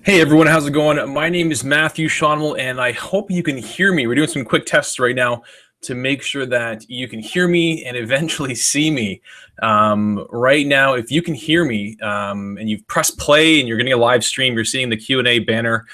Hey everyone, how's it going? My name is Matthew Schonwell, and I hope you can hear me. We're doing some quick tests right now to make sure that you can hear me and eventually see me. Right now, if you can hear me and you've pressed play and you're getting a live stream, you're seeing the Q&A banner,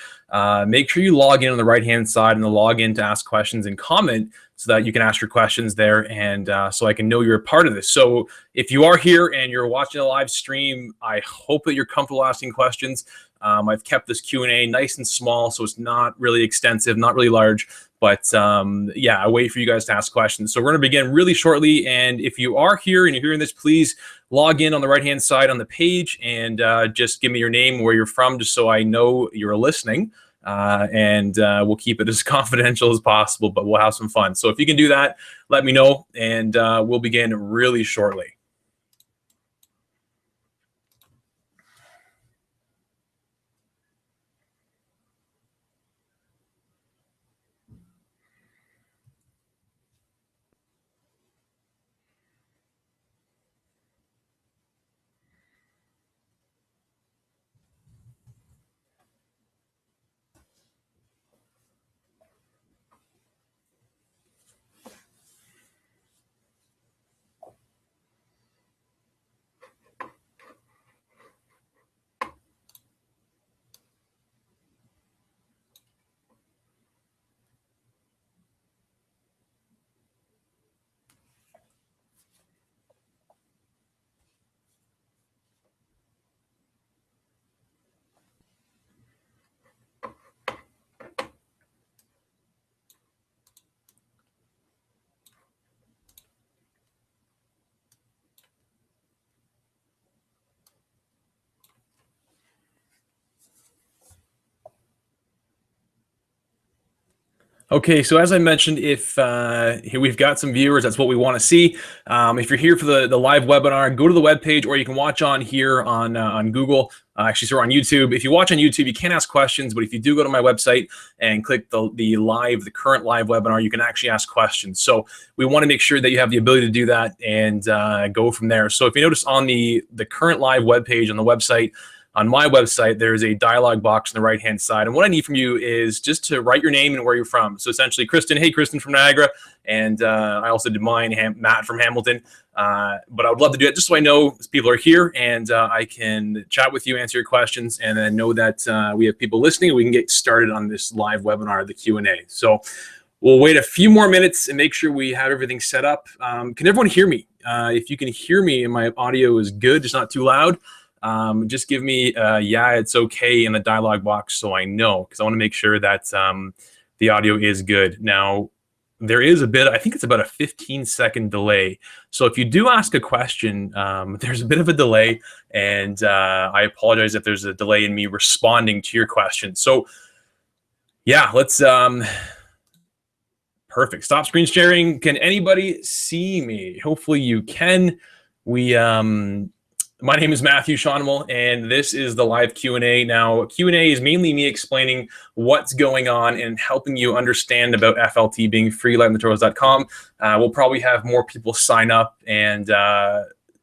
make sure you log in on the right-hand side and the login to ask questions and comment so that you can ask your questions there and so I can know you're a part of this. So if you are here and you're watching a live stream, I hope that you're comfortable asking questions. I've kept this Q&A nice and small, so it's not really extensive, not really large, but yeah, I wait for you guys to ask questions. So we're going to begin really shortly, and if you are here and you're hearing this, please log in on the right-hand side on the page and just give me your name, where you're from, just so I know you're listening, and we'll keep it as confidential as possible, but we'll have some fun. So if you can do that, let me know, and we'll begin really shortly. Okay, so as I mentioned, if here we've got some viewers, that's what we want to see. If you're here for the live webinar, go to the webpage, or you can watch on here on Google. Actually, sorry, on YouTube. If you watch on YouTube, you can't ask questions, but if you do go to my website and click the current live webinar, you can actually ask questions. So we want to make sure that you have the ability to do that and go from there. So if you notice on the current live webpage on the website, on my website, there's a dialog box on the right-hand side. And what I need from you is just to write your name and where you're from. So essentially, Kristen, hey, Kristen from Niagara. And I also did mine, Matt from Hamilton. But I would love to do it just so I know people are here and I can chat with you, answer your questions, and then know that we have people listening and we can get started on this live webinar, the Q&A. So we'll wait a few more minutes and make sure we have everything set up. Can everyone hear me? If you can hear me and my audio is good, just not too loud, just give me yeah, it's okay in the dialog box so I know, because I want to make sure that the audio is good. Now, there is a bit, I think it's about a 15-second delay. So if you do ask a question, there's a bit of a delay, and I apologize if there's a delay in me responding to your question. So yeah, let's, perfect. Stop screen sharing. Can anybody see me? Hopefully you can. My name is Matthew Schonwell, and this is the live Q&A. Now, Q&A is mainly me explaining what's going on and helping you understand about FLT being free, lightroomtutorials.com. We'll probably have more people sign up and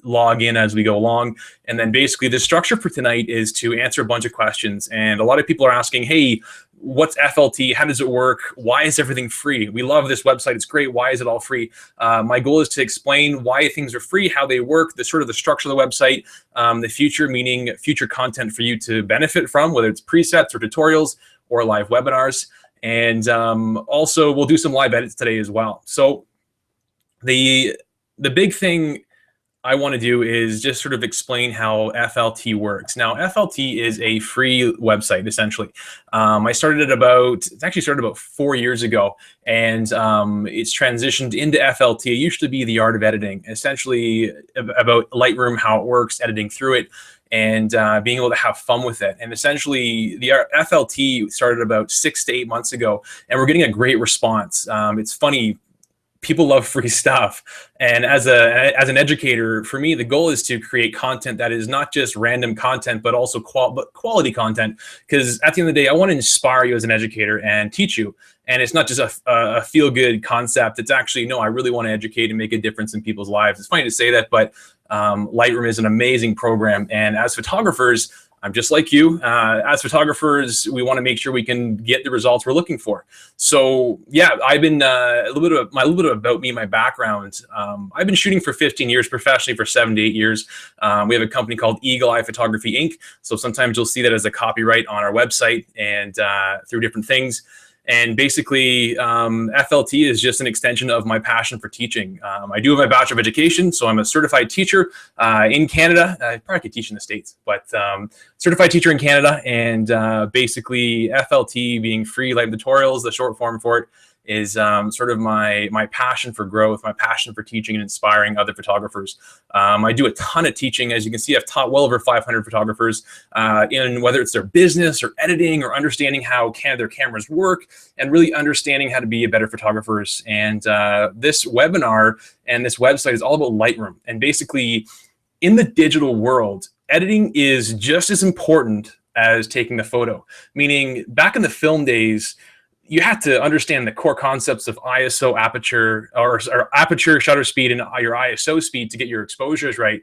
log in as we go along. And then basically the structure for tonight is to answer a bunch of questions. And a lot of people are asking, hey, what's FLT? How does it work? Why is everything free? We love this website. It's great. Why is it all free? My goal is to explain why things are free, how they work, the sort of the structure of the website, the future, meaning future content for you to benefit from, whether it's presets or tutorials or live webinars. And also we'll do some live edits today as well. So the big thing I want to do is just sort of explain how FLT works. Now, FLT is a free website, essentially. I started it it actually started about 4 years ago, and it's transitioned into FLT. It used to be the art of editing, essentially about Lightroom, how it works, editing through it, and being able to have fun with it. And essentially, the FLT started about 6 to 8 months ago, and we're getting a great response. It's funny. People love free stuff, and as an educator, for me, the goal is to create content that is not just random content, but also quality content. Because at the end of the day, I want to inspire you as an educator and teach you. And it's not just a feel-good concept. It's actually, no, I really want to educate and make a difference in people's lives. It's funny to say that, but Lightroom is an amazing program. And as photographers, I'm just like you. As photographers, we want to make sure we can get the results we're looking for. So yeah, I've been a little bit about me, my background. I've been shooting for 15 years professionally, for 7 to 8 years. We have a company called Eagle Eye Photography Inc. So sometimes you'll see that as a copyright on our website and through different things. And basically, FLT is just an extension of my passion for teaching. I do have my Bachelor of Education, so I'm a certified teacher in Canada. I probably could teach in the States, but certified teacher in Canada. And basically, FLT being free light tutorials, the short form for it, is sort of my passion for growth, my passion for teaching and inspiring other photographers. I do a ton of teaching. As you can see, I've taught well over 500 photographers in whether it's their business or editing or understanding how their cameras work and really understanding how to be a better photographers. And this webinar and this website is all about Lightroom. And basically, in the digital world, editing is just as important as taking the photo. Meaning, back in the film days, you have to understand the core concepts of ISO, aperture, or aperture, shutter speed, and your ISO speed to get your exposures right.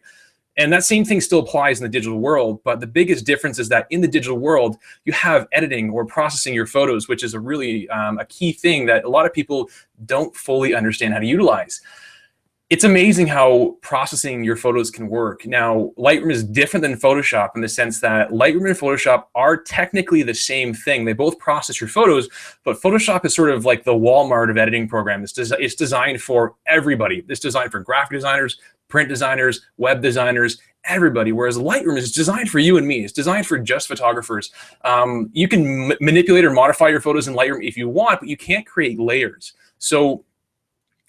And that same thing still applies in the digital world, but the biggest difference is that in the digital world, you have editing or processing your photos, which is a really a key thing that a lot of people don't fully understand how to utilize. It's amazing how processing your photos can work. Now, Lightroom is different than Photoshop in the sense that Lightroom and Photoshop are technically the same thing. They both process your photos, but Photoshop is sort of like the Walmart of editing programs. It's designed for everybody. It's designed for graphic designers, print designers, web designers, everybody, whereas Lightroom is designed for you and me. It's designed for just photographers. You can manipulate or modify your photos in Lightroom if you want, but you can't create layers. So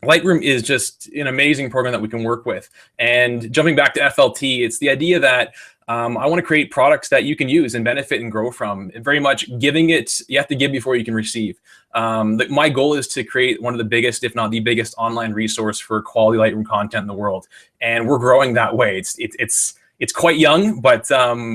Lightroom is just an amazing program that we can work with. And jumping back to FLT, it's the idea that I want to create products that you can use and benefit and grow from. And very much giving it, you have to give before you can receive. My goal is to create one of the biggest, if not the biggest, online resource for quality Lightroom content in the world. And we're growing that way. It's quite young, but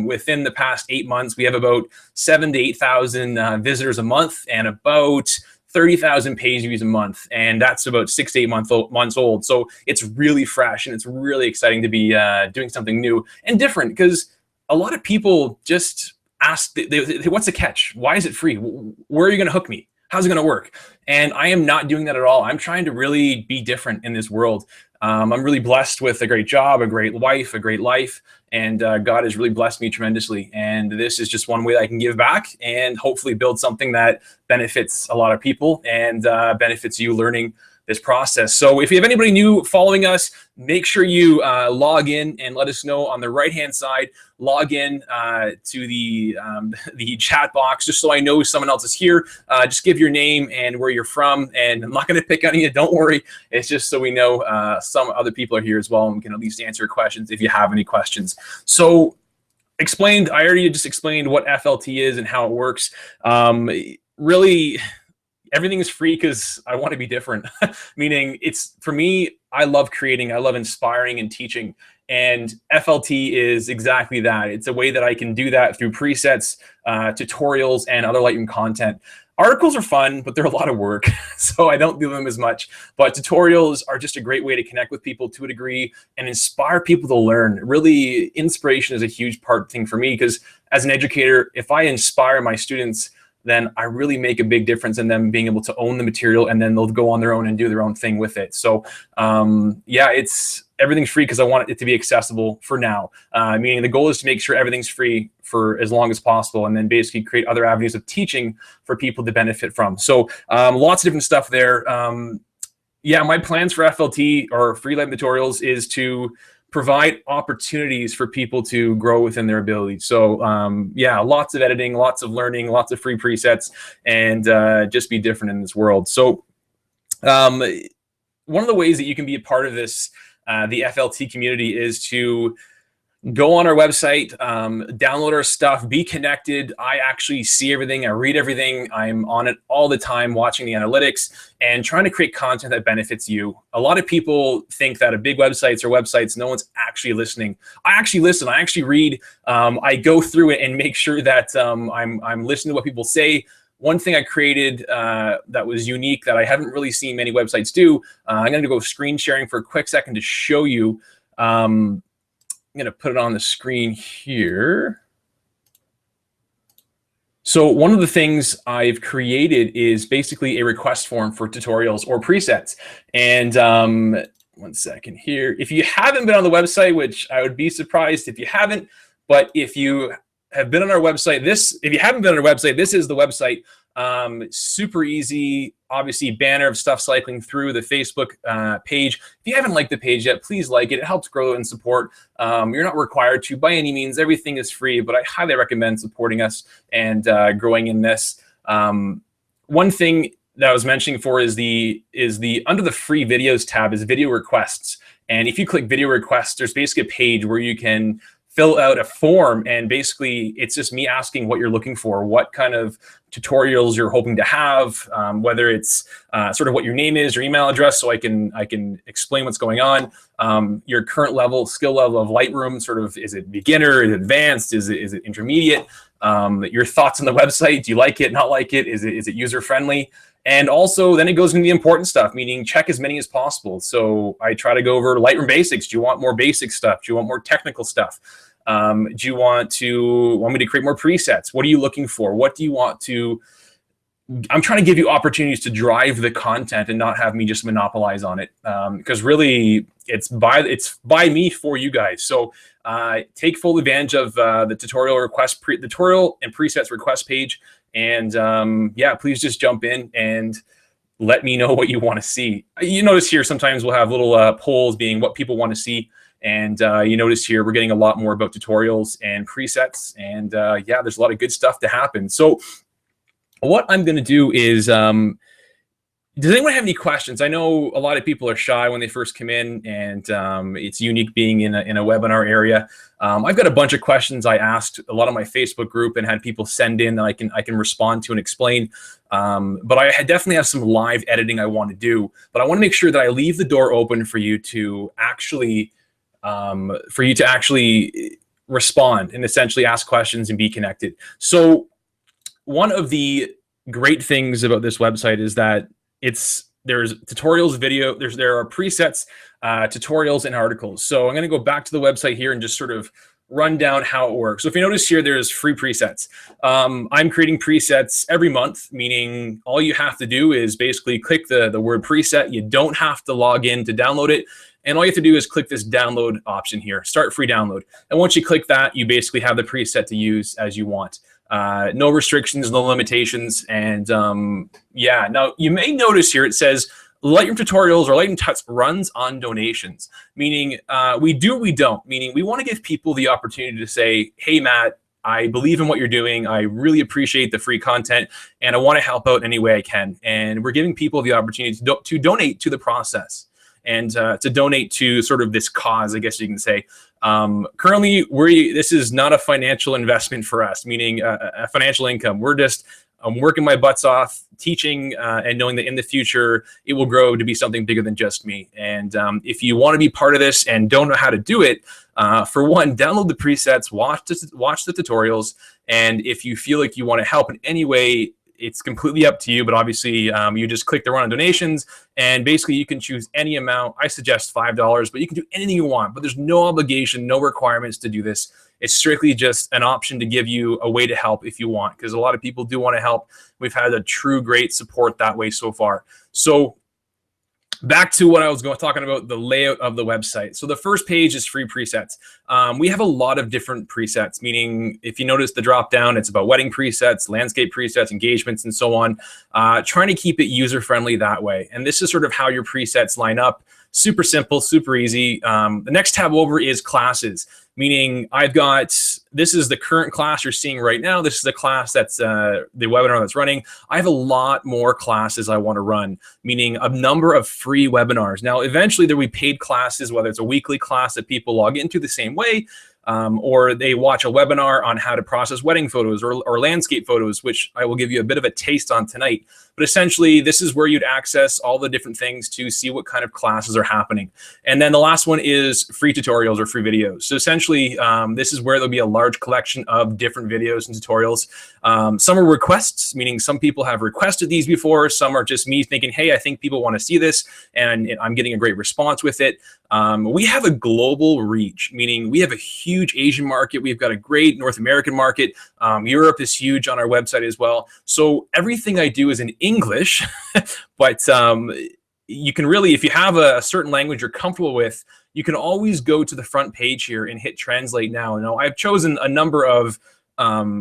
within the past 8 months, we have about 7,000 to 8,000 visitors a month and about 30,000 page views a month, and that's about 6 to 8 months old. So it's really fresh, and it's really exciting to be doing something new and different, because a lot of people just ask, what's the catch? Why is it free? Where are you going to hook me? How's it going to work? And I am not doing that at all. I'm trying to really be different in this world. I'm really blessed with a great job, a great wife, a great life, and God has really blessed me tremendously. And this is just one way that I can give back and hopefully build something that benefits a lot of people and benefits you learning this process. So if you have anybody new following us, make sure you log in and let us know on the right-hand side. Log in to the chat box just so I know someone else is here. Just give your name and where you're from, and I'm not going to pick on you. Don't worry. It's just so we know some other people are here as well, and we can at least answer questions if you have any questions. So I already just explained what FLT is and how it works. Really, everything is free because I want to be different. Meaning, it's, for me, I love creating, I love inspiring and teaching. And FLT is exactly that. It's a way that I can do that through presets, tutorials, and other Lightroom content. Articles are fun, but they're a lot of work, so I don't do them as much. But tutorials are just a great way to connect with people to a degree and inspire people to learn. Really, inspiration is a huge thing for me, because as an educator, if I inspire my students, then I really make a big difference in them being able to own the material, and then they'll go on their own and do their own thing with it. So yeah, everything's free because I want it to be accessible for now. Meaning the goal is to make sure everything's free for as long as possible, and then basically create other avenues of teaching for people to benefit from. So lots of different stuff there. Yeah, my plans for FLT, or free light tutorials, is to provide opportunities for people to grow within their ability. So yeah, lots of editing, lots of learning, lots of free presets, and just be different in this world. So one of the ways that you can be a part of this, the FLT community, is to go on our website, download our stuff, be connected. I actually see everything, I read everything. I'm on it all the time, watching the analytics and trying to create content that benefits you. A lot of people think that a big websites or websites, no one's actually listening. I actually listen, I actually read, I go through it and make sure that I'm listening to what people say. One thing I created that was unique that I haven't really seen many websites do, I'm going to go screen sharing for a quick second to show you. I'm going to put it on the screen here. So one of the things I've created is basically a request form for tutorials or presets. And one second here. If you haven't been on the website, which I would be surprised if you haven't, but if you have been on our website, if you haven't been on our website, this is the website. Super easy, obviously banner of stuff cycling through the Facebook page. If you haven't liked the page yet, please like it. It helps grow and support. You're not required to by any means. Everything is free, but I highly recommend supporting us and growing in this. One thing that I was mentioning before is the under the free videos tab is video requests. And if you click video requests, there's basically a page where you can fill out a form, and basically it's just me asking what you're looking for, what kind of tutorials you're hoping to have, whether it's sort of what your name is, your email address, so I can explain what's going on, your current skill level of Lightroom, sort of, is it beginner, is it advanced, is it intermediate, your thoughts on the website, do you like it, not like it, is it user friendly? And also then it goes into the important stuff, meaning check as many as possible. So I try to go over Lightroom basics. Do you want more basic stuff? Do you want more technical stuff? Do you want me to create more presets? What are you looking for? What do you want to, I'm trying to give you opportunities to drive the content and not have me just monopolize on it. Because really it's by me for you guys. So take full advantage of the tutorial and presets request page. And yeah, please just jump in and let me know what you want to see. You notice here sometimes we'll have little polls being what people want to see. And you notice here we're getting a lot more about tutorials and presets. And yeah, there's a lot of good stuff to happen. So what I'm going to do is, does anyone have any questions? I know a lot of people are shy when they first come in, and it's unique being in a webinar area. I've got a bunch of questions I asked a lot of my Facebook group and had people send in that I can respond to and explain. But I definitely have some live editing I want to do. But I want to make sure that I leave the door open for you to actually respond and essentially ask questions and be connected. So one of the great things about this website is that there's tutorials, there are presets, tutorials, and articles. So I'm going to go back to the website here and just sort of run down how it works. So if you notice here, there's free presets. I'm creating presets every month, meaning all you have to do is basically click the word preset. You don't have to log in to download it. And all you have to do is click this download option here, start free download. And once you click that, you basically have the preset to use as you want. No restrictions, no limitations. And yeah, now you may notice here it says Lightroom tutorials or Lightroom Tuts runs on donations, meaning we don't, meaning we want to give people the opportunity to say, hey, Matt, I believe in what you're doing. I really appreciate the free content, and I want to help out any way I can. And we're giving people the opportunity to donate to the process and to donate to sort of this cause, I guess you can say. Currently, this is not a financial investment for us, meaning a financial income. I'm working my butts off, teaching, and knowing that in the future, it will grow to be something bigger than just me. And if you want to be part of this and don't know how to do it, for one, download the presets, watch the tutorials, and if you feel like you want to help in any way, it's completely up to you, but obviously you just click the run on donations, and basically you can choose any amount. I suggest $5, but you can do anything you want, but there's no obligation, no requirements to do this. It's strictly just an option to give you a way to help if you want, because a lot of people do want to help. We've had a true great support that way so far. So back to what I was talking about, the layout of the website. So the first page is free presets. We have a lot of different presets, meaning if you notice the drop down, it's about wedding presets, landscape presets, engagements, and so on. Trying to keep it user-friendly that way. And this is sort of how your presets line up. Super simple, super easy. The next tab over is classes, meaning this is the current class you're seeing right now. This is the class that's the webinar that's running. I have a lot more classes I want to run, meaning a number of free webinars. Now, eventually there will be paid classes, whether it's a weekly class that people log into the same way, or they watch a webinar on how to process wedding photos or landscape photos, which I will give you a bit of a taste on tonight. But essentially, this is where you'd access all the different things to see what kind of classes are happening. And then the last one is free tutorials or free videos. So essentially, this is where there'll be a large collection of different videos and tutorials. Some are requests, meaning some people have requested these before. Some are just me thinking, hey, I think people want to see this, and I'm getting a great response with it. We have a global reach, meaning we have a huge Asian market. We've got a great North American market. Europe is huge on our website as well. So everything I do is in English, but you can really, if you have a certain language you're comfortable with, you can always go to the front page here and hit translate now. Now, I've chosen a number of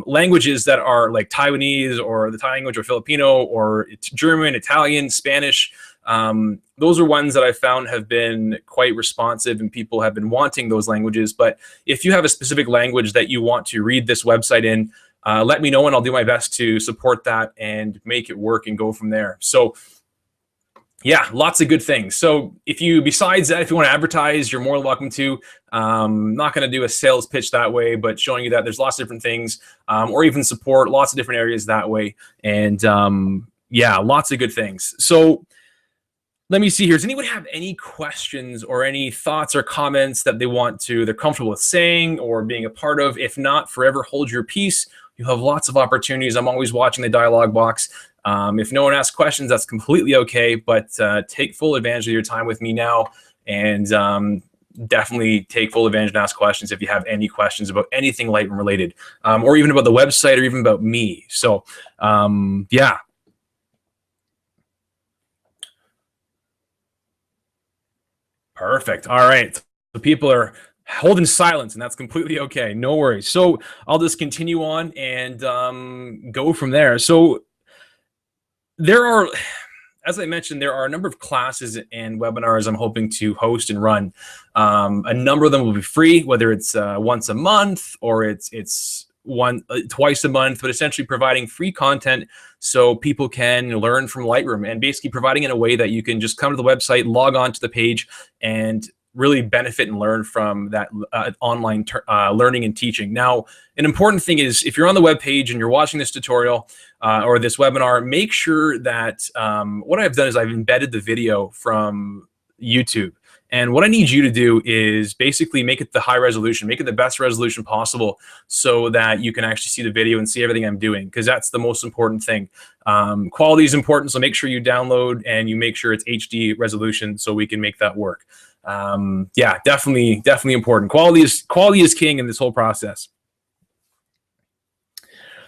languages that are like Taiwanese or the Thai language or Filipino or German, Italian, Spanish. Those are ones that I found have been quite responsive and people have been wanting those languages. But if you have a specific language that you want to read this website in, let me know and I'll do my best to support that and make it work and go from there. So yeah, lots of good things. So if you, besides that, if you want to advertise, you're more than welcome to. Not going to do a sales pitch that way, but showing you that there's lots of different things, or even support lots of different areas that way. And yeah, lots of good things. So let me see here. Does anyone have any questions or any thoughts or comments that they're comfortable with saying or being a part of? If not, forever hold your peace. You have lots of opportunities. I'm always watching the dialogue box. If no one asks questions, that's completely okay, but take full advantage of your time with me now, and definitely take full advantage and ask questions if you have any questions about anything Lightroom related, or even about the website or even about me. So yeah. Perfect. All right. So people are holding silence, and that's completely okay. No worries. So I'll just continue on and go from there. So there are, as I mentioned, there are a number of classes and webinars I'm hoping to host and run. A number of them will be free, whether it's once a month or it's twice a month, but essentially providing free content so people can learn from Lightroom, and basically providing it in a way that you can just come to the website, log on to the page, and really benefit and learn from that online learning and teaching. Now, an important thing is if you're on the web page and you're watching this tutorial or this webinar, make sure that what I've done is I've embedded the video from YouTube. And what I need you to do is basically make it the high resolution, make it the best resolution possible so that you can actually see the video and see everything I'm doing, because that's the most important thing. Quality is important, so make sure you download and you make sure it's HD resolution so we can make that work. Yeah, definitely important. Quality is king in this whole process.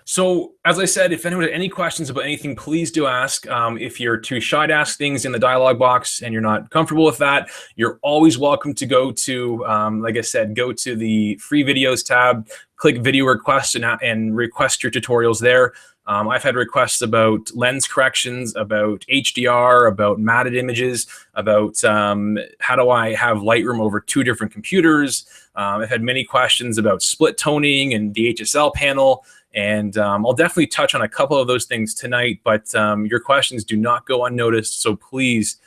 So as I said, if anyone had any questions about anything, please do ask. If you're too shy to ask things in the dialog box and you're not comfortable with that, you're always welcome to go to, like I said, go to the free videos tab, click video requests and request your tutorials there. I've had requests about lens corrections, about HDR, about matted images, about how do I have Lightroom over 2 different computers. I've had many questions about split toning and the HSL panel. And I'll definitely touch on a couple of those things tonight, but your questions do not go unnoticed. So please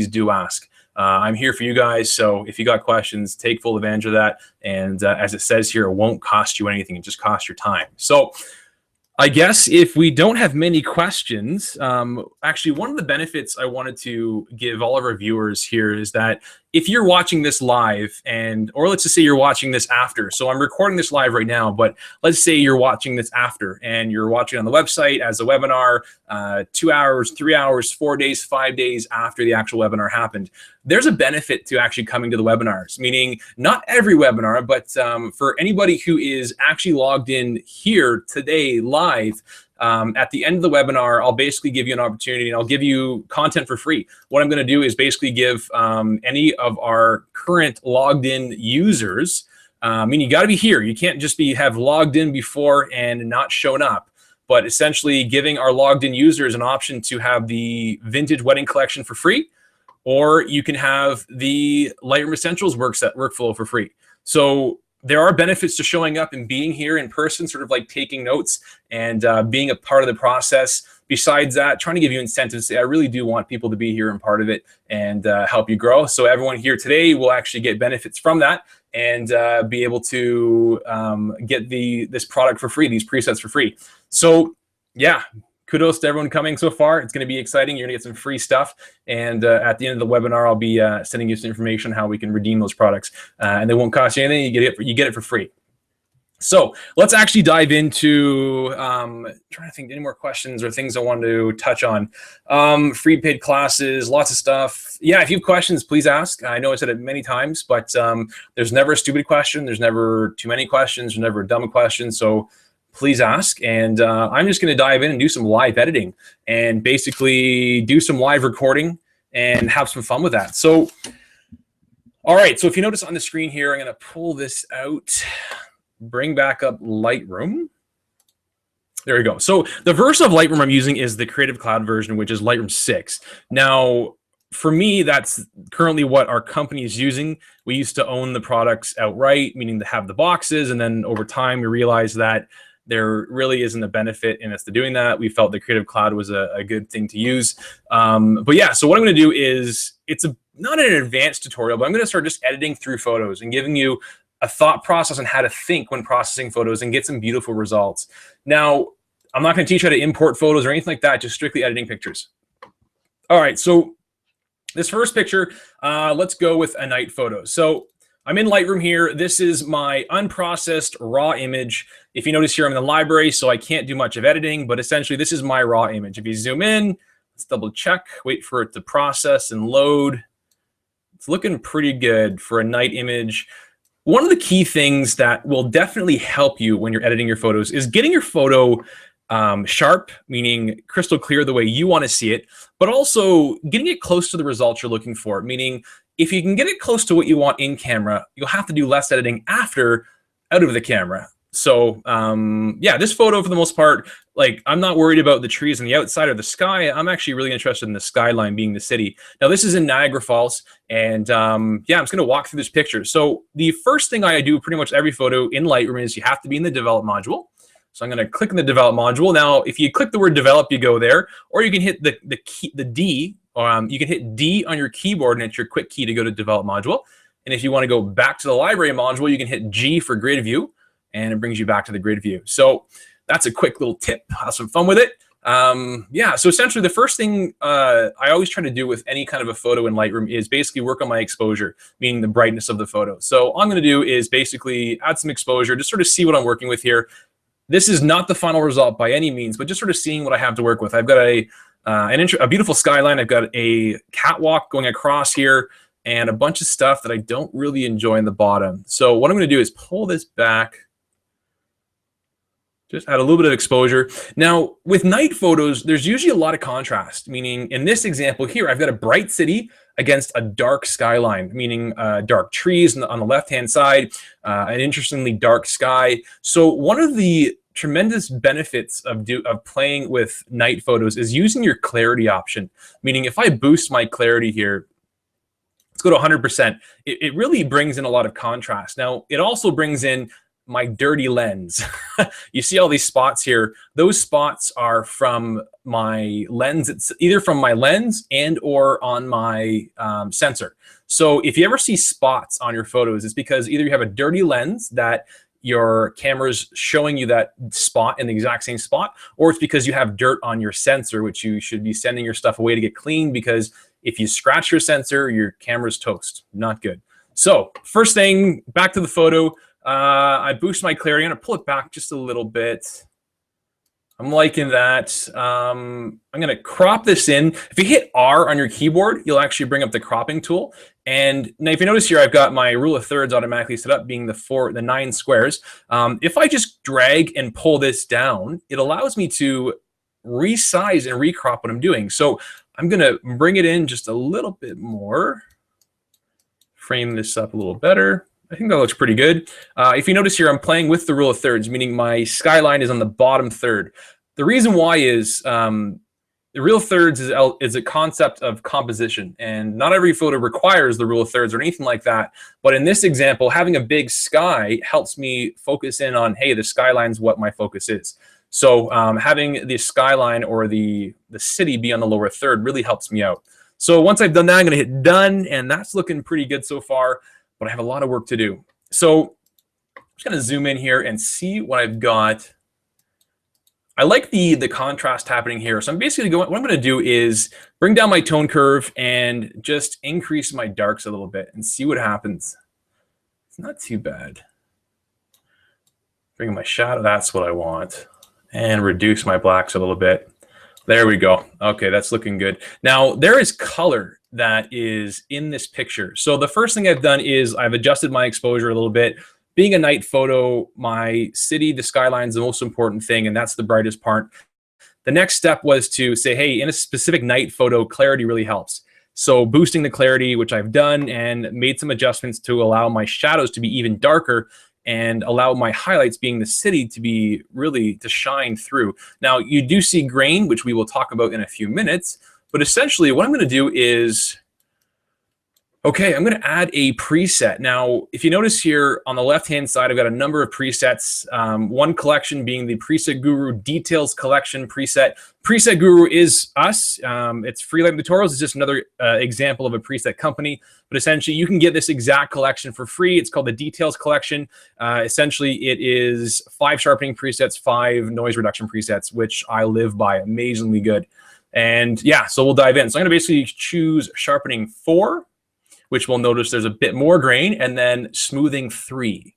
do ask. I'm here for you guys. So if you got questions, take full advantage of that. And as it says here, it won't cost you anything. It just costs your time. So I guess if we don't have many questions, actually one of the benefits I wanted to give all of our viewers here is that if you're watching this live or let's just say you're watching this after, so I'm recording this live right now, but let's say you're watching this after and you're watching on the website as a webinar, 2 hours, 3 hours, 4 days, 5 days after the actual webinar happened. There's a benefit to actually coming to the webinars, meaning not every webinar, but for anybody who is actually logged in here today live, at the end of the webinar, I'll basically give you an opportunity and I'll give you content for free. What I'm going to do is basically give any of our current logged in users, I mean, you got to be here. You can't just have logged in before and not shown up, but essentially giving our logged in users an option to have the Vintage Wedding Collection for free, or you can have the Lightroom Essentials workflow for free. So there are benefits to showing up and being here in person, sort of like taking notes and being a part of the process. Besides that, trying to give you incentives. I really do want people to be here and part of it and help you grow. So everyone here today will actually get benefits from that and be able to get this product for free, these presets for free. So yeah, kudos to everyone coming so far. It's going to be exciting. You're going to get some free stuff. And at the end of the webinar, I'll be sending you some information on how we can redeem those products. And they won't cost you anything. You get it for free. So let's actually dive into trying to think any more questions or things I wanted to touch on. Free paid classes, lots of stuff. Yeah, if you have questions, please ask. I know I said it many times, but there's never a stupid question. There's never too many questions. There's never a dumb question. So please ask. And I'm just going to dive in and do some live editing and basically do some live recording and have some fun with that. So, all right. So if you notice on the screen here, I'm going to pull this out. Bring back up Lightroom. There we go. So the version of Lightroom I'm using is the Creative Cloud version, which is Lightroom 6. Now, for me, that's currently what our company is using. We used to own the products outright, meaning to have the boxes, and then over time we realized that there really isn't a benefit in us to doing that. We felt the Creative Cloud was a good thing to use. But yeah, so what I'm going to do is, it's not an advanced tutorial, but I'm going to start just editing through photos and giving you a thought process on how to think when processing photos and get some beautiful results. Now, I'm not going to teach you how to import photos or anything like that, just strictly editing pictures. All right, so this first picture, let's go with a night photo. So I'm in Lightroom here. This is my unprocessed raw image. If you notice here, I'm in the library, so I can't do much of editing, but essentially this is my raw image. If you zoom in, let's double check, wait for it to process and load. It's looking pretty good for a night image. One of the key things that will definitely help you when you're editing your photos is getting your photo sharp, meaning crystal clear the way you want to see it, but also getting it close to the results you're looking for, meaning if you can get it close to what you want in camera, you'll have to do less editing after out of the camera. So yeah, this photo for the most part, like I'm not worried about the trees on the outside or the sky. I'm actually really interested in the skyline being the city. Now this is in Niagara Falls, and yeah, I'm just gonna walk through this picture. So the first thing I do pretty much every photo in Lightroom is you have to be in the develop module. So I'm gonna click in the develop module. Now, if you click the word develop, you go there, or you can hit the D, you can hit D on your keyboard and it's your quick key to go to develop module. And if you wanna go back to the library module, you can hit G for grid view, and it brings you back to the grid view. So that's a quick little tip. Have some fun with it. Yeah, so essentially the first thing I always try to do with any kind of a photo in Lightroom is basically work on my exposure, meaning the brightness of the photo. So all I'm going to do is basically add some exposure, just sort of see what I'm working with here. This is not the final result by any means, but just sort of seeing what I have to work with. I've got a beautiful skyline. I've got a catwalk going across here and a bunch of stuff that I don't really enjoy in the bottom. So what I'm going to do is pull this back. Just add a little bit of exposure. Now, with night photos, there's usually a lot of contrast, meaning in this example here, I've got a bright city against a dark skyline, meaning dark trees on the left-hand side, an interestingly dark sky. So one of the tremendous benefits of playing with night photos is using your clarity option, meaning if I boost my clarity here, let's go to 100%, it really brings in a lot of contrast. Now, it also brings in my dirty lens. You see all these spots here. Those spots are from my lens. It's either from my lens and or on my sensor. So if you ever see spots on your photos, it's because either you have a dirty lens that your camera's showing you that spot in the exact same spot, or it's because you have dirt on your sensor, which you should be sending your stuff away to get cleaned, because if you scratch your sensor, your camera's toast. Not good. So first thing, back to the photo. I boost my clarity. I'm going to pull it back just a little bit. I'm liking that. I'm going to crop this in. If you hit R on your keyboard, you'll actually bring up the cropping tool. And now if you notice here, I've got my rule of thirds automatically set up, being the 9 squares. If I just drag and pull this down, it allows me to resize and recrop what I'm doing. So I'm going to bring it in just a little bit more. Frame this up a little better. I think that looks pretty good. If you notice here, I'm playing with the rule of thirds, meaning my skyline is on the bottom third. The reason why is the rule of thirds is a concept of composition, and not every photo requires the rule of thirds or anything like that. But in this example, having a big sky helps me focus in on, hey, the skyline's what my focus is. So having the skyline or the city be on the lower third really helps me out. So once I've done that, I'm going to hit done, and that's looking pretty good so far. But I have a lot of work to do. So I'm just going to zoom in here and see what I've got. I like the contrast happening here. So I'm basically going, what I'm going to do is bring down my tone curve and just increase my darks a little bit and see what happens. It's not too bad. Bring my shadow, that's what I want. And reduce my blacks a little bit. There we go. Okay, that's looking good. Now, there is color that is in this picture. So the first thing I've done is I've adjusted my exposure a little bit. Being a night photo, my city, the skyline is the most important thing, and that's the brightest part. The next step was to say, hey, in a specific night photo, clarity really helps. So boosting the clarity, which I've done, and made some adjustments to allow my shadows to be even darker and allow my highlights, being the city, to be really to shine through. Now, you do see grain, which we will talk about in a few minutes, but essentially what I'm going to do is, okay, I'm going to add a preset. Now, if you notice here on the left-hand side, I've got a number of presets. One collection being the Preset Guru Details Collection preset. Preset Guru is us. It's Freelight Tutorials. It's just another example of a preset company. But essentially, you can get this exact collection for free. It's called the Details Collection. Essentially, it is 5 sharpening presets, 5 noise reduction presets, which I live by. Amazingly good. And yeah, so we'll dive in. So I'm going to basically choose sharpening 4. Which we'll notice there's a bit more grain, and then smoothing 3.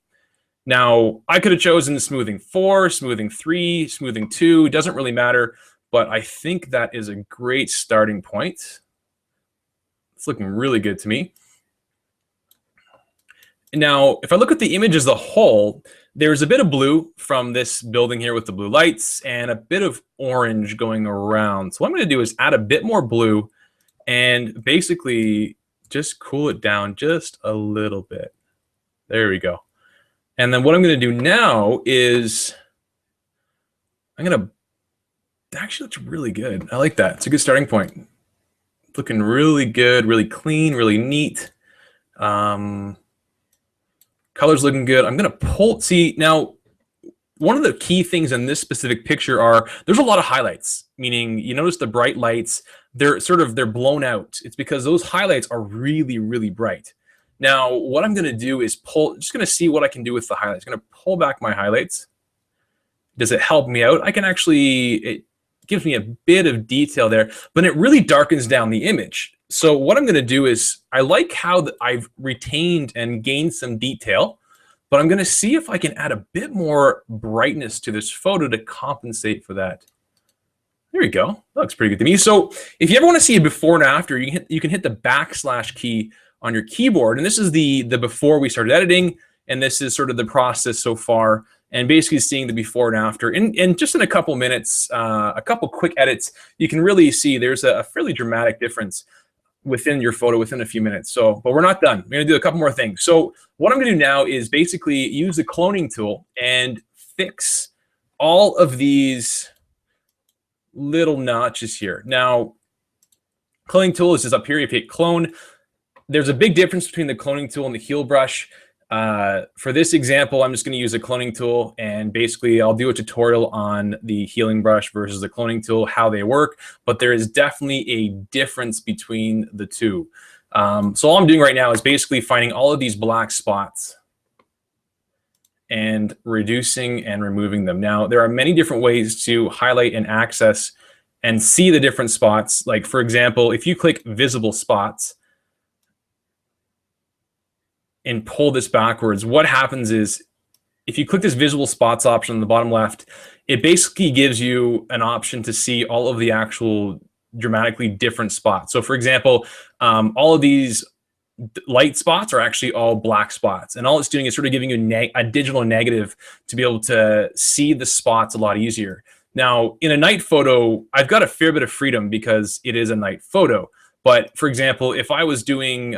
Now, I could have chosen smoothing 4, smoothing 3, smoothing 2, doesn't really matter, but I think that is a great starting point. It's looking really good to me. Now, if I look at the image as a whole, there's a bit of blue from this building here with the blue lights and a bit of orange going around. So what I'm going to do is add a bit more blue and basically just cool it down just a little bit. There we go. And then what I'm going to do now is I'm going to, actually looks really good. I like that. It's a good starting point. Looking really good, really clean, really neat. Color's looking good. I'm going to pull, see now, one of the key things in this specific picture are there's a lot of highlights, meaning you notice the bright lights, they're blown out. It's because those highlights are really, really bright. Now, what I'm going to do is just going to see what I can do with the highlights. I'm going to pull back my highlights. Does it help me out? I can actually, it gives me a bit of detail there, but it really darkens down the image. So what I'm going to do is I like how I've retained and gained some detail, but I'm going to see if I can add a bit more brightness to this photo to compensate for that. There we go. That looks pretty good to me. So if you ever want to see a before and after, you can hit the / key on your keyboard. And this is the before we started editing. And this is sort of the process so far. And basically seeing the before and after. And just in a couple minutes, a couple quick edits, you can really see there's a fairly dramatic difference within your photo within a few minutes. So, but we're not done. We're going to do a couple more things. So what I'm going to do now is basically use the cloning tool and fix all of these little notches here. Now, cloning tool is just up here. If you hit clone, there's a big difference between the cloning tool and the heal brush. For this example, I'm just going to use a cloning tool, and basically I'll do a tutorial on the healing brush versus the cloning tool, how they work, but there is definitely a difference between the two. So all I'm doing right now is basically finding all of these black spots and reducing and removing them. Now, there are many different ways to highlight and access and see the different spots. Like, for example, if you click visible spots and pull this backwards, what happens is if you click this visible spots option on the bottom left, it basically gives you an option to see all of the actual dramatically different spots. So for example, all of these light spots are actually all black spots, and all it's doing is sort of giving you a digital negative to be able to see the spots a lot easier. Now, in a night photo, I've got a fair bit of freedom because it is a night photo. But for example, if I was doing,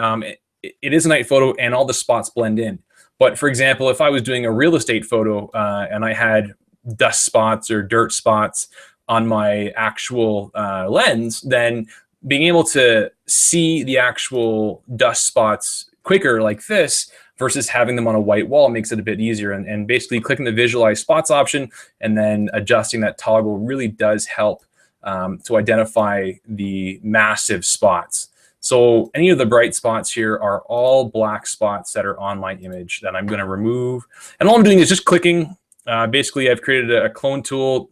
it is a night photo and all the spots blend in. But for example, if I was doing a real estate photo and I had dust spots or dirt spots on my actual lens, then being able to see the actual dust spots quicker like this versus having them on a white wall makes it a bit easier. And basically clicking the visualize spots option and then adjusting that toggle really does help to identify the massive spots. So any of the bright spots here are all black spots that are on my image that I'm going to remove. And all I'm doing is just clicking. Basically, I've created a clone tool,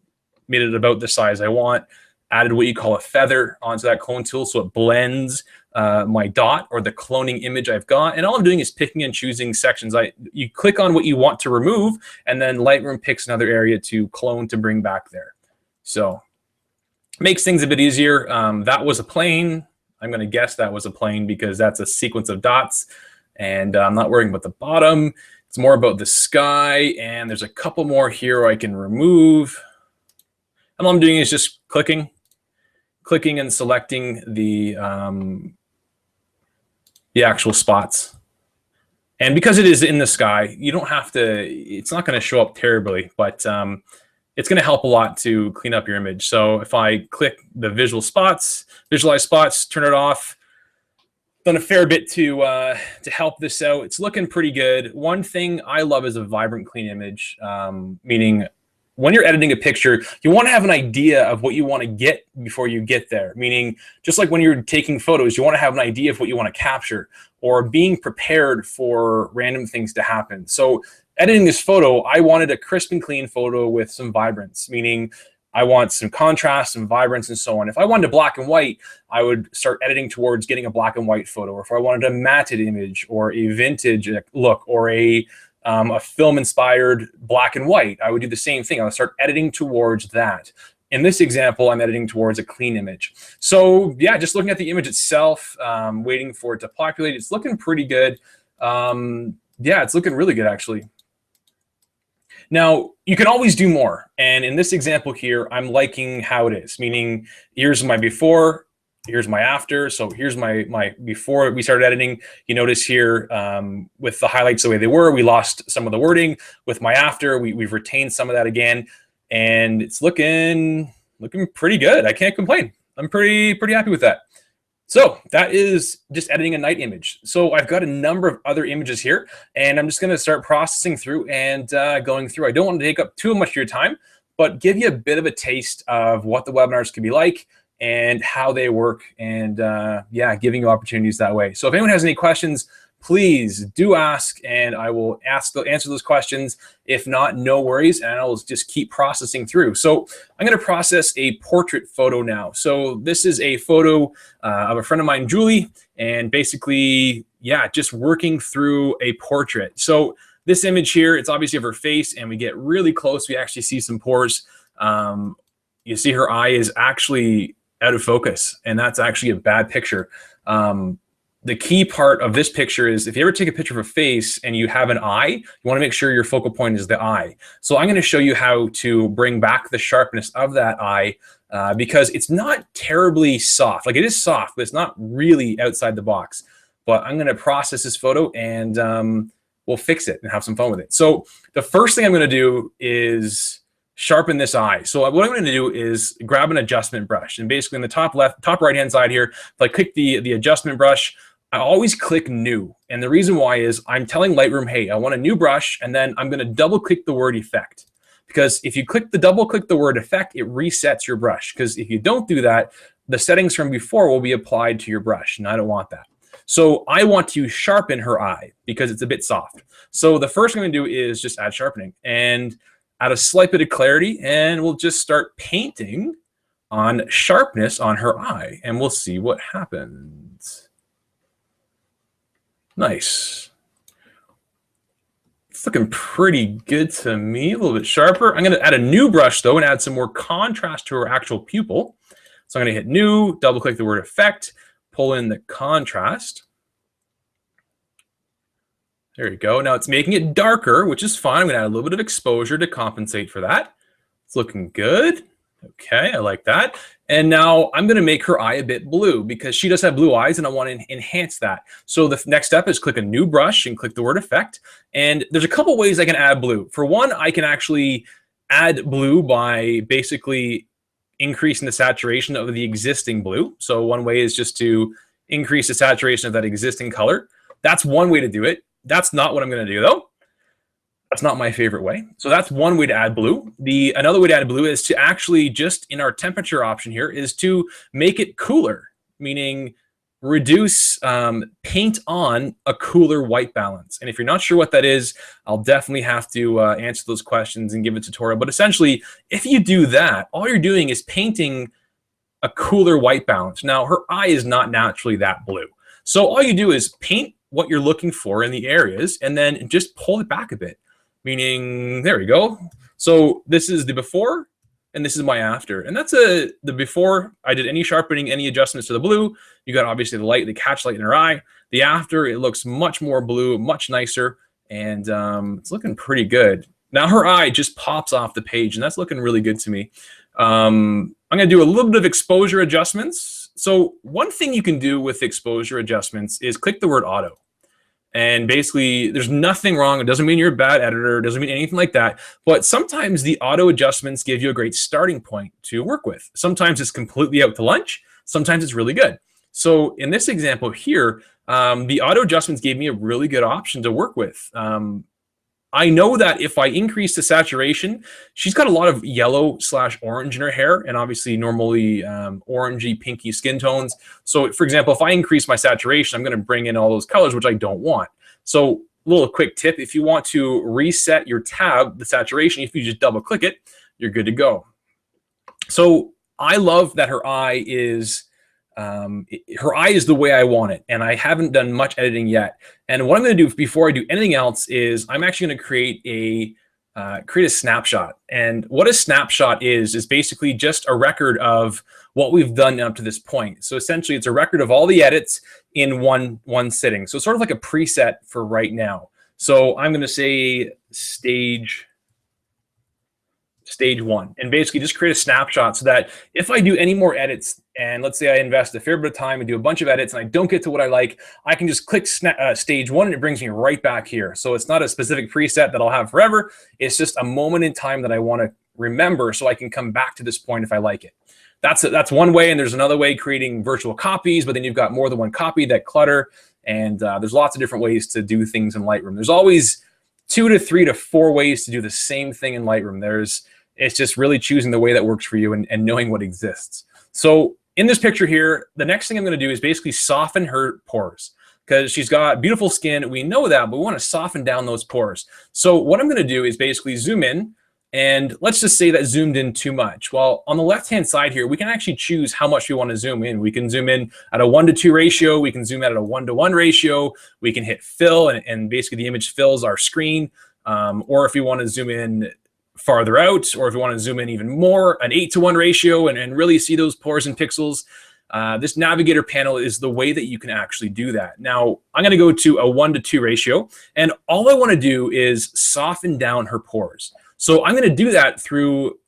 made it about the size I want. added what you call a feather onto that clone tool so it blends my dot or the cloning image I've got. And all I'm doing is picking and choosing sections. You click on what you want to remove, and then Lightroom picks another area to clone to bring back there. So makes things a bit easier. That was a plane. I'm going to guess that was a plane because that's a sequence of dots. And I'm not worrying about the bottom. It's more about the sky. And there's a couple more here I can remove. And all I'm doing is just clicking and selecting the actual spots. And because it is in the sky, you don't have to, it's not going to show up terribly, but it's going to help a lot to clean up your image. So if I click the visualize spots, turn it off, done a fair bit to help this out. It's looking pretty good. One thing I love is a vibrant, clean image, meaning when you're editing a picture, you want to have an idea of what you want to get before you get there. Meaning, just like when you're taking photos, you want to have an idea of what you want to capture or being prepared for random things to happen. So editing this photo, I wanted a crisp and clean photo with some vibrance, meaning I want some contrast, some vibrance, and so on. If I wanted a black and white, I would start editing towards getting a black and white photo. Or if I wanted a matted image or a vintage look or a film-inspired black and white, I would do the same thing. I would start editing towards that. In this example, I'm editing towards a clean image. So yeah, just looking at the image itself, waiting for it to populate, it's looking pretty good. Yeah, it's looking really good, actually. Now, you can always do more. And in this example here, I'm liking how it is, meaning here's my before, here's my after. So here's my before we started editing. You notice here with the highlights the way they were, we lost some of the wording. With my after, we've retained some of that again. And it's looking pretty good. I can't complain. I'm pretty happy with that. So that is just editing a night image. So I've got a number of other images here, and I'm just going to start processing through and going through. I don't want to take up too much of your time, but give you a bit of a taste of what the webinars can be like and how they work, and yeah, giving you opportunities that way. So if anyone has any questions, please do ask, and I will answer those questions. If not, no worries, and I'll just keep processing through. So I'm going to process a portrait photo now. So this is a photo of a friend of mine, Julie, and basically, yeah, just working through a portrait. So this image here, it's obviously of her face, and we get really close. We actually see some pores. You see her eye is actually out of focus, and that's actually a bad picture. The key part of this picture is if you ever take a picture of a face and you have an eye, you want to make sure your focal point is the eye. So I'm going to show you how to bring back the sharpness of that eye because it's not terribly soft. Like, it is soft, but it's not really outside the box. But I'm going to process this photo and we'll fix it and have some fun with it. So the first thing I'm going to do is sharpen this eye. So what I'm going to do is grab an adjustment brush, and basically in the top right hand side here, if I click the adjustment brush, I always click new. And the reason why is I'm telling Lightroom, hey, I want a new brush, and then I'm going to double click the word effect. Because if you double click the word effect, it resets your brush. Because if you don't do that, the settings from before will be applied to your brush, and I don't want that. So I want to sharpen her eye because it's a bit soft. So the first thing I'm going to do is just add sharpening and add a slight bit of clarity, and we'll just start painting on sharpness on her eye, and we'll see what happens. Nice. It's looking pretty good to me, a little bit sharper. I'm going to add a new brush, though, and add some more contrast to her actual pupil. So I'm going to hit new, double-click the word effect, pull in the contrast. There you go. Now it's making it darker, which is fine. I'm going to add a little bit of exposure to compensate for that. It's looking good. Okay, I like that. And now I'm going to make her eye a bit blue because she does have blue eyes and I want to enhance that. So the next step is click a new brush and click the word effect. And there's a couple ways I can add blue. For one, I can actually add blue by basically increasing the saturation of the existing blue. So one way is just to increase the saturation of that existing color. That's one way to do it. That's not what I'm going to do, though. That's not my favorite way. So that's one way to add blue. Another way to add blue is to actually just in our temperature option here is to make it cooler, meaning reduce paint on a cooler white balance. And if you're not sure what that is, I'll definitely have to answer those questions and give a tutorial. But essentially, if you do that, all you're doing is painting a cooler white balance. Now, her eye is not naturally that blue. So all you do is paint what you're looking for in the areas and then just pull it back a bit. Meaning, there we go. So this is the before and this is my after. And that's the before I did any sharpening, any adjustments to the blue. You got obviously the light, the catch light in her eye. The after, it looks much more blue, much nicer, and it's looking pretty good. Now her eye just pops off the page, and that's looking really good to me. I'm going to do a little bit of exposure adjustments. So one thing you can do with exposure adjustments is click the word auto. And basically, there's nothing wrong. It doesn't mean you're a bad editor. It doesn't mean anything like that. But sometimes the auto adjustments give you a great starting point to work with. Sometimes it's completely out to lunch. Sometimes it's really good. So in this example here, the auto adjustments gave me a really good option to work with. I know that if I increase the saturation, she's got a lot of yellow/orange in her hair, and obviously normally orangey, pinky skin tones. So for example, if I increase my saturation, I'm going to bring in all those colors, which I don't want. So a little quick tip, if you want to reset your tab, the saturation, if you just double click it, you're good to go. So I love that her eye is the way I want it, and I haven't done much editing yet. And what I'm going to do before I do anything else is I'm actually going to create a snapshot. And what a snapshot is basically just a record of what we've done up to this point. So essentially, it's a record of all the edits in one sitting. So it's sort of like a preset for right now. So I'm going to say stage 1, and basically just create a snapshot so that if I do any more edits, and let's say I invest a fair bit of time and do a bunch of edits and I don't get to what I like, I can just click stage 1 and it brings me right back here. So it's not a specific preset that I'll have forever. It's just a moment in time that I want to remember so I can come back to this point if I like it. That's one way, and there's another way, creating virtual copies, but then you've got more than one copy that clutter, and there's lots of different ways to do things in Lightroom. There's always 2 to 3 to 4 ways to do the same thing in Lightroom. It's just really choosing the way that works for you and knowing what exists. So in this picture here, the next thing I'm going to do is basically soften her pores, because she's got beautiful skin. We know that, but we want to soften down those pores. So what I'm going to do is basically zoom in, and let's just say that zoomed in too much. Well, on the left-hand side here, we can actually choose how much we want to zoom in. We can zoom in at a 1:2 ratio. We can zoom out at a 1:1 ratio. We can hit fill, and basically the image fills our screen. Or if we want to zoom in farther out, or if you want to zoom in even more, an 8:1 ratio, and really see those pores and pixels. This navigator panel is the way that you can actually do that. Now, I'm going to go to a 1:2 ratio, and all I want to do is soften down her pores. So I'm going to do that through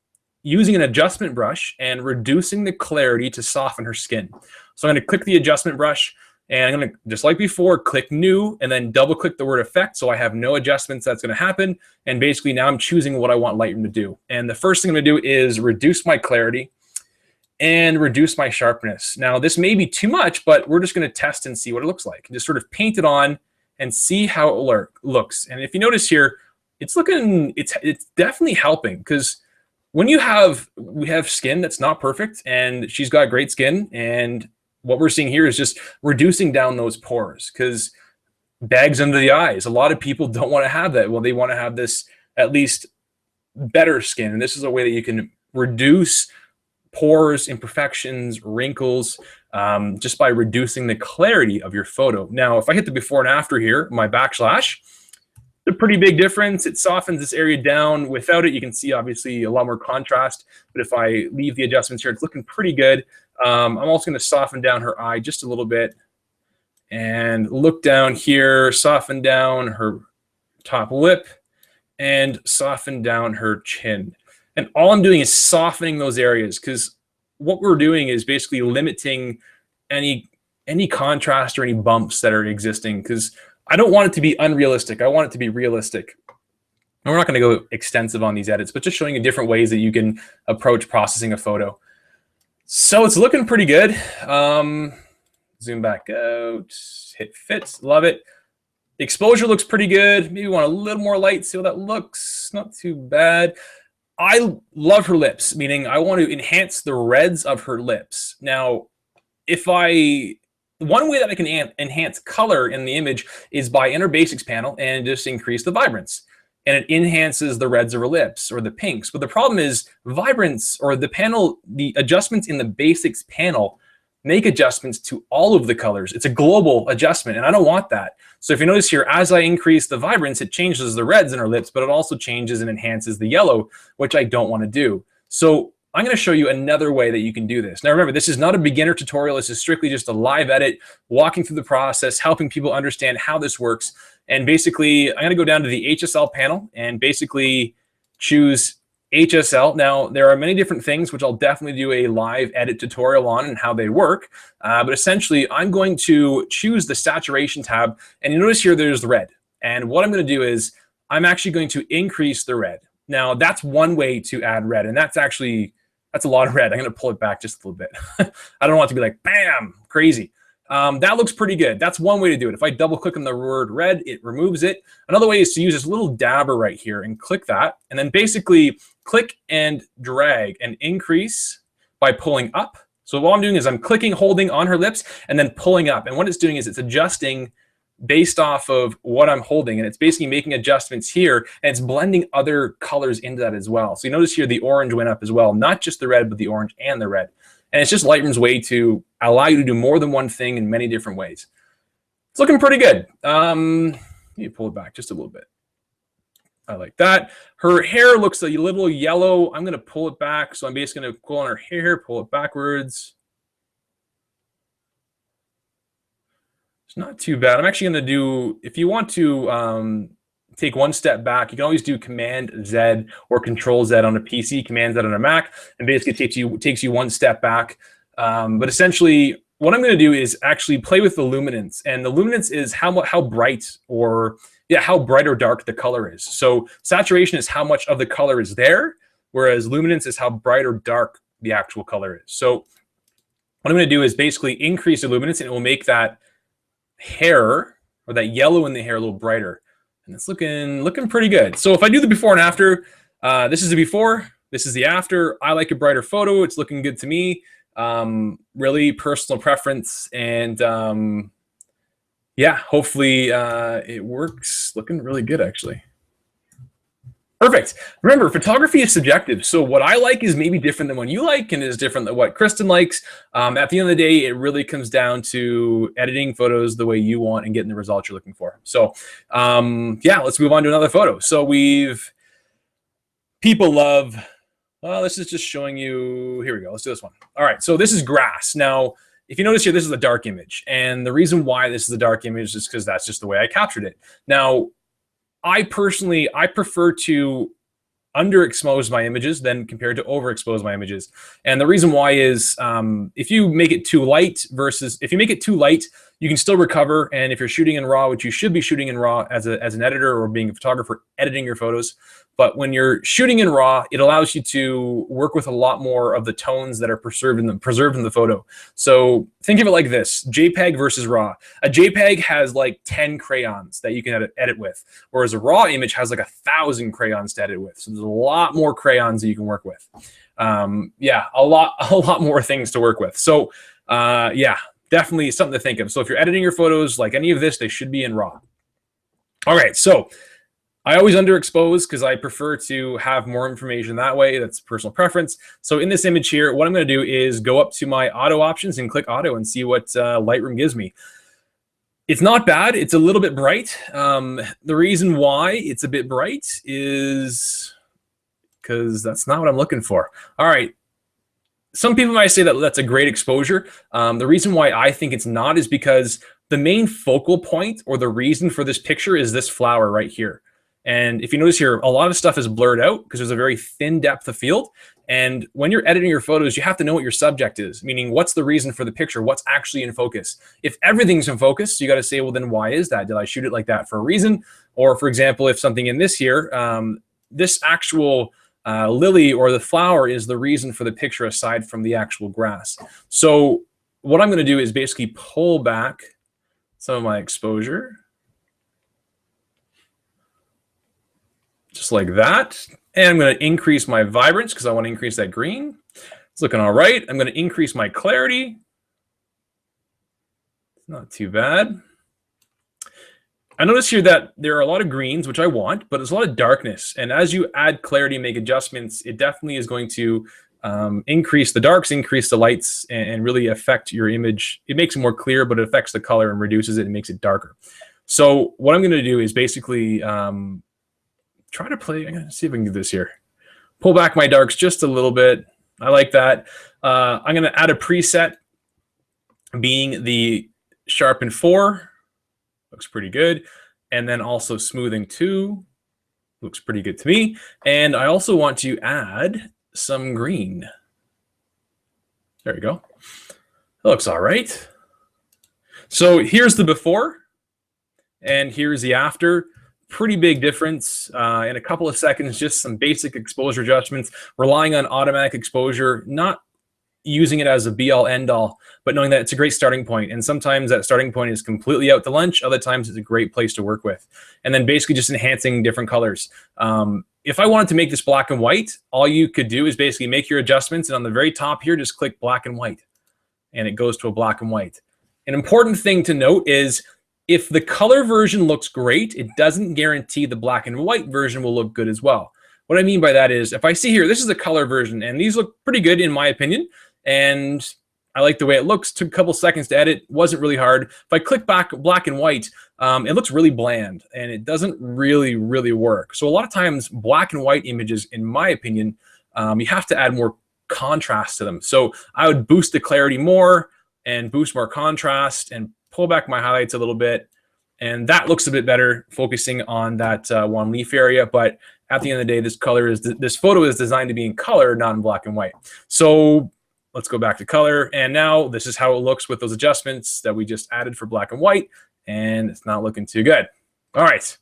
using an adjustment brush and reducing the clarity to soften her skin. So I'm going to click the adjustment brush, and I'm going to, just like before, click new, and then double click the word effect, so I have no adjustments that's going to happen. And basically now I'm choosing what I want Lightroom to do. And the first thing I'm going to do is reduce my clarity and reduce my sharpness. Now this may be too much, but we're just going to test and see what it looks like. Just sort of paint it on and see how it looks. And if you notice here, it's definitely helping, because when we have skin that's not perfect, and she's got great skin, and what we're seeing here is just reducing down those pores, because bags under the eyes, a lot of people don't want to have that. Well, they want to have this at least better skin, and this is a way that you can reduce pores, imperfections, wrinkles, just by reducing the clarity of your photo. Now, if I hit the before and after here, my backslash, a pretty big difference. It softens this area down. Without it, you can see obviously a lot more contrast, but if I leave the adjustments here, it's looking pretty good. I'm also going to soften down her eye just a little bit, and look down here, soften down her top lip, and soften down her chin. And all I'm doing is softening those areas, because what we're doing is basically limiting any contrast or any bumps that are existing, because I don't want it to be unrealistic. I want it to be realistic. And we're not going to go extensive on these edits, but just showing you different ways that you can approach processing a photo. So it's looking pretty good. Zoom back out, hit fit, love it. The exposure looks pretty good. Maybe want a little more light, see how that looks. Not too bad. I love her lips, meaning I want to enhance the reds of her lips. Now, one way that I can enhance color in the image is by enter basics panel and just increase the vibrance. and it enhances the reds of her lips or the pinks. But the problem is vibrance, or the panel, the adjustments in the basics panel make adjustments to all of the colors. It's a global adjustment, and I don't want that. So if you notice here, as I increase the vibrance, it changes the reds in her lips, but it also changes and enhances the yellow, which I don't want to do. So I'm going to show you another way that you can do this. Now remember, this is not a beginner tutorial. This is strictly just a live edit, walking through the process, helping people understand how this works. And basically, I'm going to go down to the HSL panel and basically choose HSL. Now, there are many different things, which I'll definitely do a live edit tutorial on and how they work. But essentially, I'm going to choose the saturation tab. And you notice here, there's the red. And what I'm going to do is I'm actually going to increase the red. Now, that's one way to add red. And that's a lot of red. I'm going to pull it back just a little bit. I don't want it to be like, bam, crazy. That looks pretty good. That's one way to do it. If I double click on the word red, it removes it. Another way is to use this little dabber right here and click that. And then basically click and drag and increase by pulling up. So what I'm doing is I'm clicking, holding on her lips, and then pulling up. And what it's doing is it's adjusting based off of what I'm holding. And it's basically making adjustments here, and it's blending other colors into that as well. So you notice here the orange went up as well, not just the red, but the orange and the red. And it's just Lightroom's way to allow you to do more than one thing in many different ways. It's looking pretty good. Let me pull it back just a little bit. I like that. Her hair looks a little yellow. I'm going to pull it back. So I'm basically going to pull on her hair, pull it backwards. It's not too bad. I'm actually going to do, if you want to take one step back, you can always do Command Z or Control Z on a PC, Command Z on a Mac, and basically takes you one step back. But essentially, what I'm going to do is actually play with the luminance, and the luminance is how bright or how bright or dark the color is. So saturation is how much of the color is there, whereas luminance is how bright or dark the actual color is. So what I'm going to do is basically increase the luminance, and it will make that hair or that yellow in the hair a little brighter. And it's looking pretty good. So if I do the before and after, this is the before, this is the after. I like a brighter photo. It's looking good to me. Really personal preference. And yeah, hopefully it works. Looking really good, actually. Perfect. Remember, photography is subjective. So what I like is maybe different than what you like, and is different than what Kristen likes. At the end of the day, it really comes down to editing photos the way you want and getting the results you're looking for. So yeah, let's move on to another photo. So people love, well, this is just showing you, here we go. Let's do this one. All right, so this is grass. Now, if you notice here, this is a dark image. And the reason why this is a dark image is because that's just the way I captured it. Now, I prefer to underexpose my images than compared to overexpose my images. And the reason why is if you make it too light versus if you make it too light, you can still recover. And if you're shooting in RAW, which you should be shooting in RAW as an editor or being a photographer editing your photos, but when you're shooting in RAW, it allows you to work with a lot more of the tones that are preserved in the photo. So think of it like this: JPEG versus RAW. A JPEG has like 10 crayons that you can edit with, whereas a RAW image has like 1,000 crayons to edit with. So there's a lot more crayons that you can work with. Yeah, a lot more things to work with. So yeah, definitely something to think of. So if you're editing your photos like any of this, they should be in RAW. All right, so I always underexpose because I prefer to have more information that way. That's personal preference. So in this image here, what I'm going to do is go up to my auto options and click auto and see what Lightroom gives me. It's not bad. It's a little bit bright. The reason why it's a bit bright is because that's not what I'm looking for. All right. Some people might say that that's a great exposure. The reason why I think it's not is because the main focal point or the reason for this picture is this flower right here. And if you notice here, a lot of stuff is blurred out because there's a very thin depth of field. And when you're editing your photos, you have to know what your subject is, meaning what's the reason for the picture, what's actually in focus. If everything's in focus, you got to say, well, then why is that? Did I shoot it like that for a reason? Or for example, if something in this here, this actual lily or the flower is the reason for the picture aside from the actual grass. So what I'm going to do is basically pull back some of my exposure. Just like that. And I'm going to increase my vibrance because I want to increase that green. It's looking all right. I'm going to increase my clarity. Not too bad. I notice here that there are a lot of greens, which I want, but there's a lot of darkness. And as you add clarity, make adjustments, it definitely is going to increase the darks, increase the lights, and really affect your image. It makes it more clear, but it affects the color and reduces it and makes it darker. So what I'm going to do is basically try to play. I'm going to see if I can do this here. Pull back my darks just a little bit. I like that. I'm going to add a preset being the sharpen 4. Looks pretty good. And then also smoothing 2. Looks pretty good to me. And I also want to add some green. There we go. That looks all right. So here's the before. And here's the after. Pretty big difference in a couple of seconds. Just some basic exposure adjustments. Relying on automatic exposure. Not using it as a be-all, end-all, but knowing that it's a great starting point. And sometimes that starting point is completely out to lunch. Other times it's a great place to work with. And then basically just enhancing different colors. If I wanted to make this black and white, all you could do is basically make your adjustments. And on the very top here, just click black and white. And it goes to a black and white. An important thing to note is if the color version looks great, it doesn't guarantee the black and white version will look good as well. What I mean by that is if I see here, this is the color version, and these look pretty good in my opinion. And I like the way it looks. Took a couple seconds to edit. Wasn't really hard. If I click back black and white, it looks really bland and it doesn't really work. So a lot of times black and white images, in my opinion, you have to add more contrast to them. So I would boost the clarity more and boost more contrast and pull back my highlights a little bit. And that looks a bit better, focusing on that one leaf area. But at the end of the day, this photo is designed to be in color, not in black and white. So let's go back to color. And now this is how it looks with those adjustments that we just added for black and white. And it's not looking too good. All right.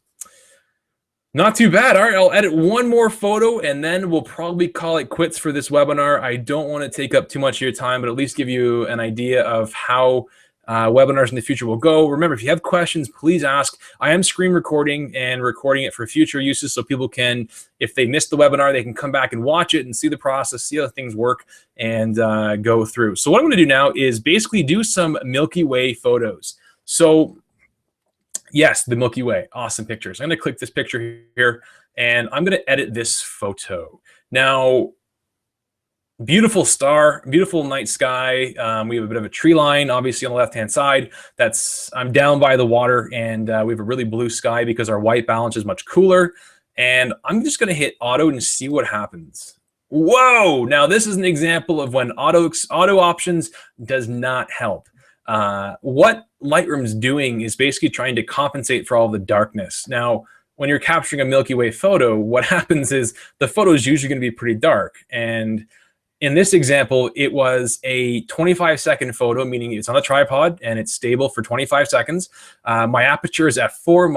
Not too bad. All right, I'll edit one more photo and then we'll probably call it quits for this webinar. I don't want to take up too much of your time, but at least give you an idea of how webinars in the future will go. Remember, if you have questions, please ask. I am screen recording and recording it for future uses so people can, if they missed the webinar, they can come back and watch it and see the process, see how things work, and go through. So what I'm going to do now is basically do some Milky Way photos. So yes, the Milky Way, awesome pictures. I'm going to click this picture here and I'm going to edit this photo. Now, beautiful star, beautiful night sky. We have a bit of a tree line, obviously, on the left-hand side. I'm down by the water, and we have a really blue sky because our white balance is much cooler. And I'm just going to hit auto and see what happens. Whoa! Now, this is an example of when auto options does not help. What Lightroom's doing is basically trying to compensate for all the darkness. Now, when you're capturing a Milky Way photo, what happens is the photo is usually going to be pretty dark. And in this example, it was a 25-second photo, meaning it's on a tripod and it's stable for 25 seconds. My aperture is f4,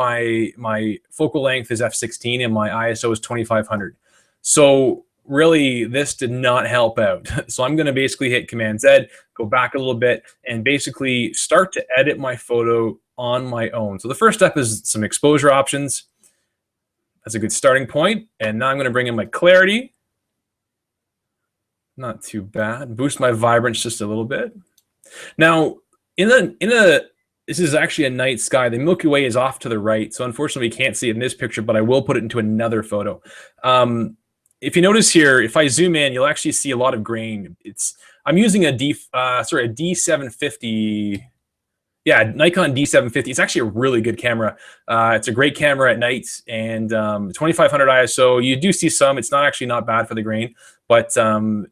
my focal length is f16, and my ISO is 2500. So really, this did not help out. So I'm going to basically hit Command-Z, go back a little bit, and basically start to edit my photo on my own. So the first step is some exposure options. That's a good starting point. And now I'm going to bring in my clarity. Not too bad. Boost my vibrance just a little bit. Now, this is actually a night sky. The Milky Way is off to the right, so unfortunately we can't see it in this picture, but I will put it into another photo. If you notice here, if I zoom in, you'll actually see a lot of grain. I'm using a D750. Yeah, Nikon D750. It's actually a really good camera. It's a great camera at night, and 2500 ISO. You do see some. It's not bad for the grain. But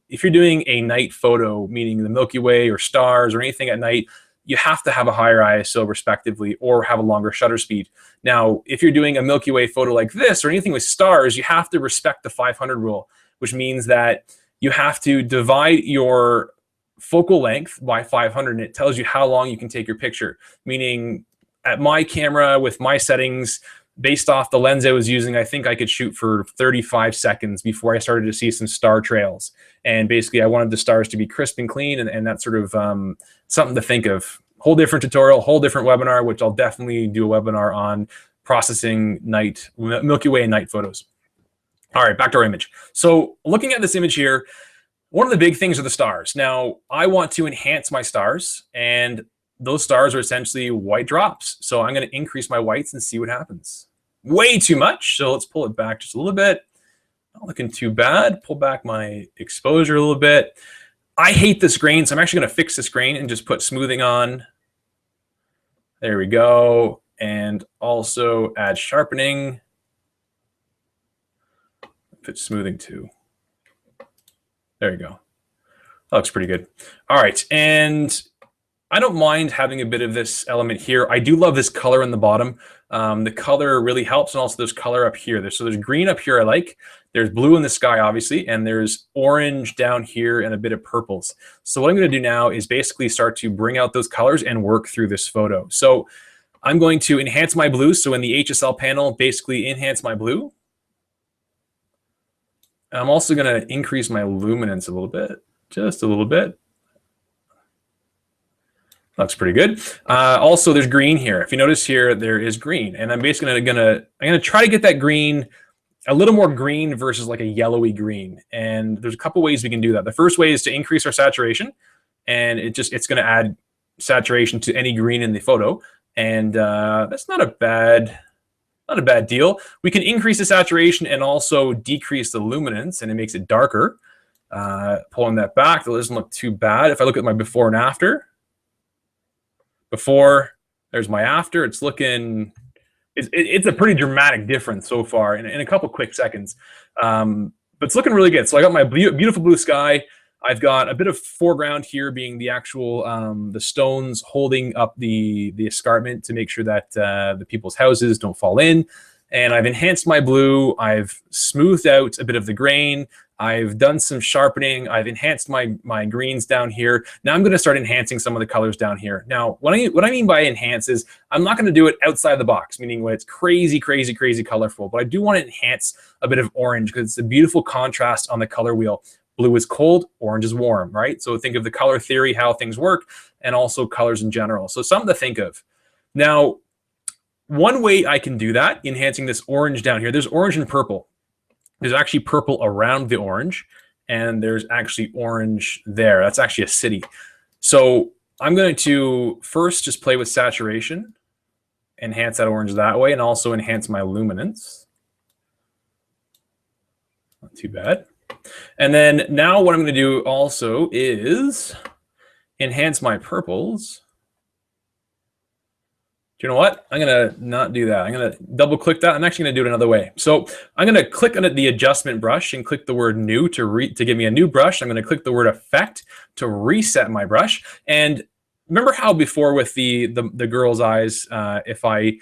if you're doing a night photo, meaning the Milky Way or stars or anything at night, you have to have a higher ISO respectively or have a longer shutter speed. Now, if you're doing a Milky Way photo like this or anything with stars, you have to respect the 500 rule, which means that you have to divide your focal length by 500, and it tells you how long you can take your picture. Meaning, at my camera with my settings, based off the lens I was using, I think I could shoot for 35 seconds before I started to see some star trails. And basically, I wanted the stars to be crisp and clean, and that's sort of something to think of. Whole different tutorial, whole different webinar, which I'll definitely do a webinar on processing Milky Way and night photos. All right, back to our image. So looking at this image here, one of the big things are the stars. Now, I want to enhance my stars, and those stars are essentially white drops. So I'm going to increase my whites and see what happens. Way too much. So let's pull it back just a little bit. Not looking too bad. Pull back my exposure a little bit. I hate this grain, so I'm actually going to fix this grain and just put smoothing on. There we go. And also add sharpening. Put smoothing too. There you go. That looks pretty good. All right, and I don't mind having a bit of this element here. I do love this color in the bottom. The color really helps, and also there's color up here. So there's green up here I like. There's blue in the sky, obviously, and there's orange down here and a bit of purples. So what I'm going to do now is basically start to bring out those colors and work through this photo. So I'm going to enhance my blue. So in the HSL panel, basically enhance my blue. I'm also going to increase my luminance a little bit, just a little bit. Looks pretty good. Also, there's green here. If you notice here, there is green, and I'm basically gonna try to get that green a little more green versus like a yellowy green. And there's a couple ways we can do that. The first way is to increase our saturation, and it's going to add saturation to any green in the photo, and that's not a bad deal. We can increase the saturation and also decrease the luminance, and it makes it darker. Pulling that back, that doesn't look too bad. If I look at my before and after. Before, there's my after. It's looking, it's a pretty dramatic difference so far in a couple quick seconds. But it's looking really good. So I got my beautiful blue sky. I've got a bit of foreground here being the actual, the stones holding up the escarpment to make sure that the people's houses don't fall in. And I've enhanced my blue. I've smoothed out a bit of the grain. I've done some sharpening. I've enhanced my greens down here. Now I'm going to start enhancing some of the colors down here. Now, what I mean by enhance is I'm not going to do it outside the box, meaning when it's crazy, crazy, crazy colorful. But I do want to enhance a bit of orange because it's a beautiful contrast on the color wheel. Blue is cold, orange is warm, right? So think of the color theory, how things work, and also colors in general. So something to think of. Now, one way I can do that, enhancing this orange down here, there's orange and purple. There's actually purple around the orange, and there's actually orange there. That's actually a city. So I'm going to first just play with saturation, enhance that orange that way, and also enhance my luminance. Not too bad. And then now what I'm going to do also is enhance my purples. Do you know what? I'm going to not do that. I'm going to double click that. I'm actually going to do it another way. So I'm going to click on the adjustment brush and click the word new to give me a new brush. I'm going to click the word effect to reset my brush. And remember how before with the girl's eyes, if I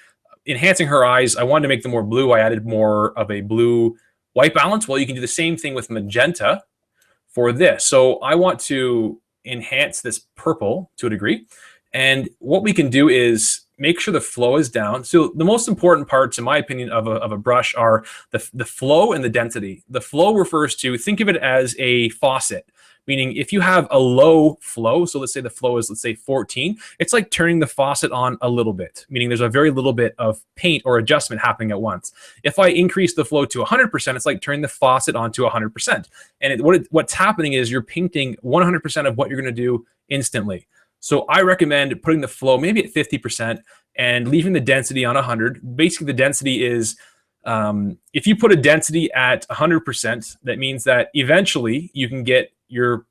enhancing her eyes, I wanted to make them more blue. I added more of a blue white balance. Well, you can do the same thing with magenta for this. So I want to enhance this purple to a degree. And what we can do is make sure the flow is down. So the most important parts, in my opinion, of a brush are the flow and the density. The flow refers to, think of it as a faucet, meaning if you have a low flow, so let's say the flow is, let's say 14, it's like turning the faucet on a little bit, meaning there's a very little bit of paint or adjustment happening at once. If I increase the flow to 100%, it's like turning the faucet on to 100%. And what's happening is you're painting 100% of what you're going to do instantly. So I recommend putting the flow maybe at 50% and leaving the density on 100. Basically, the density is, if you put a density at 100%, that means that eventually you can get your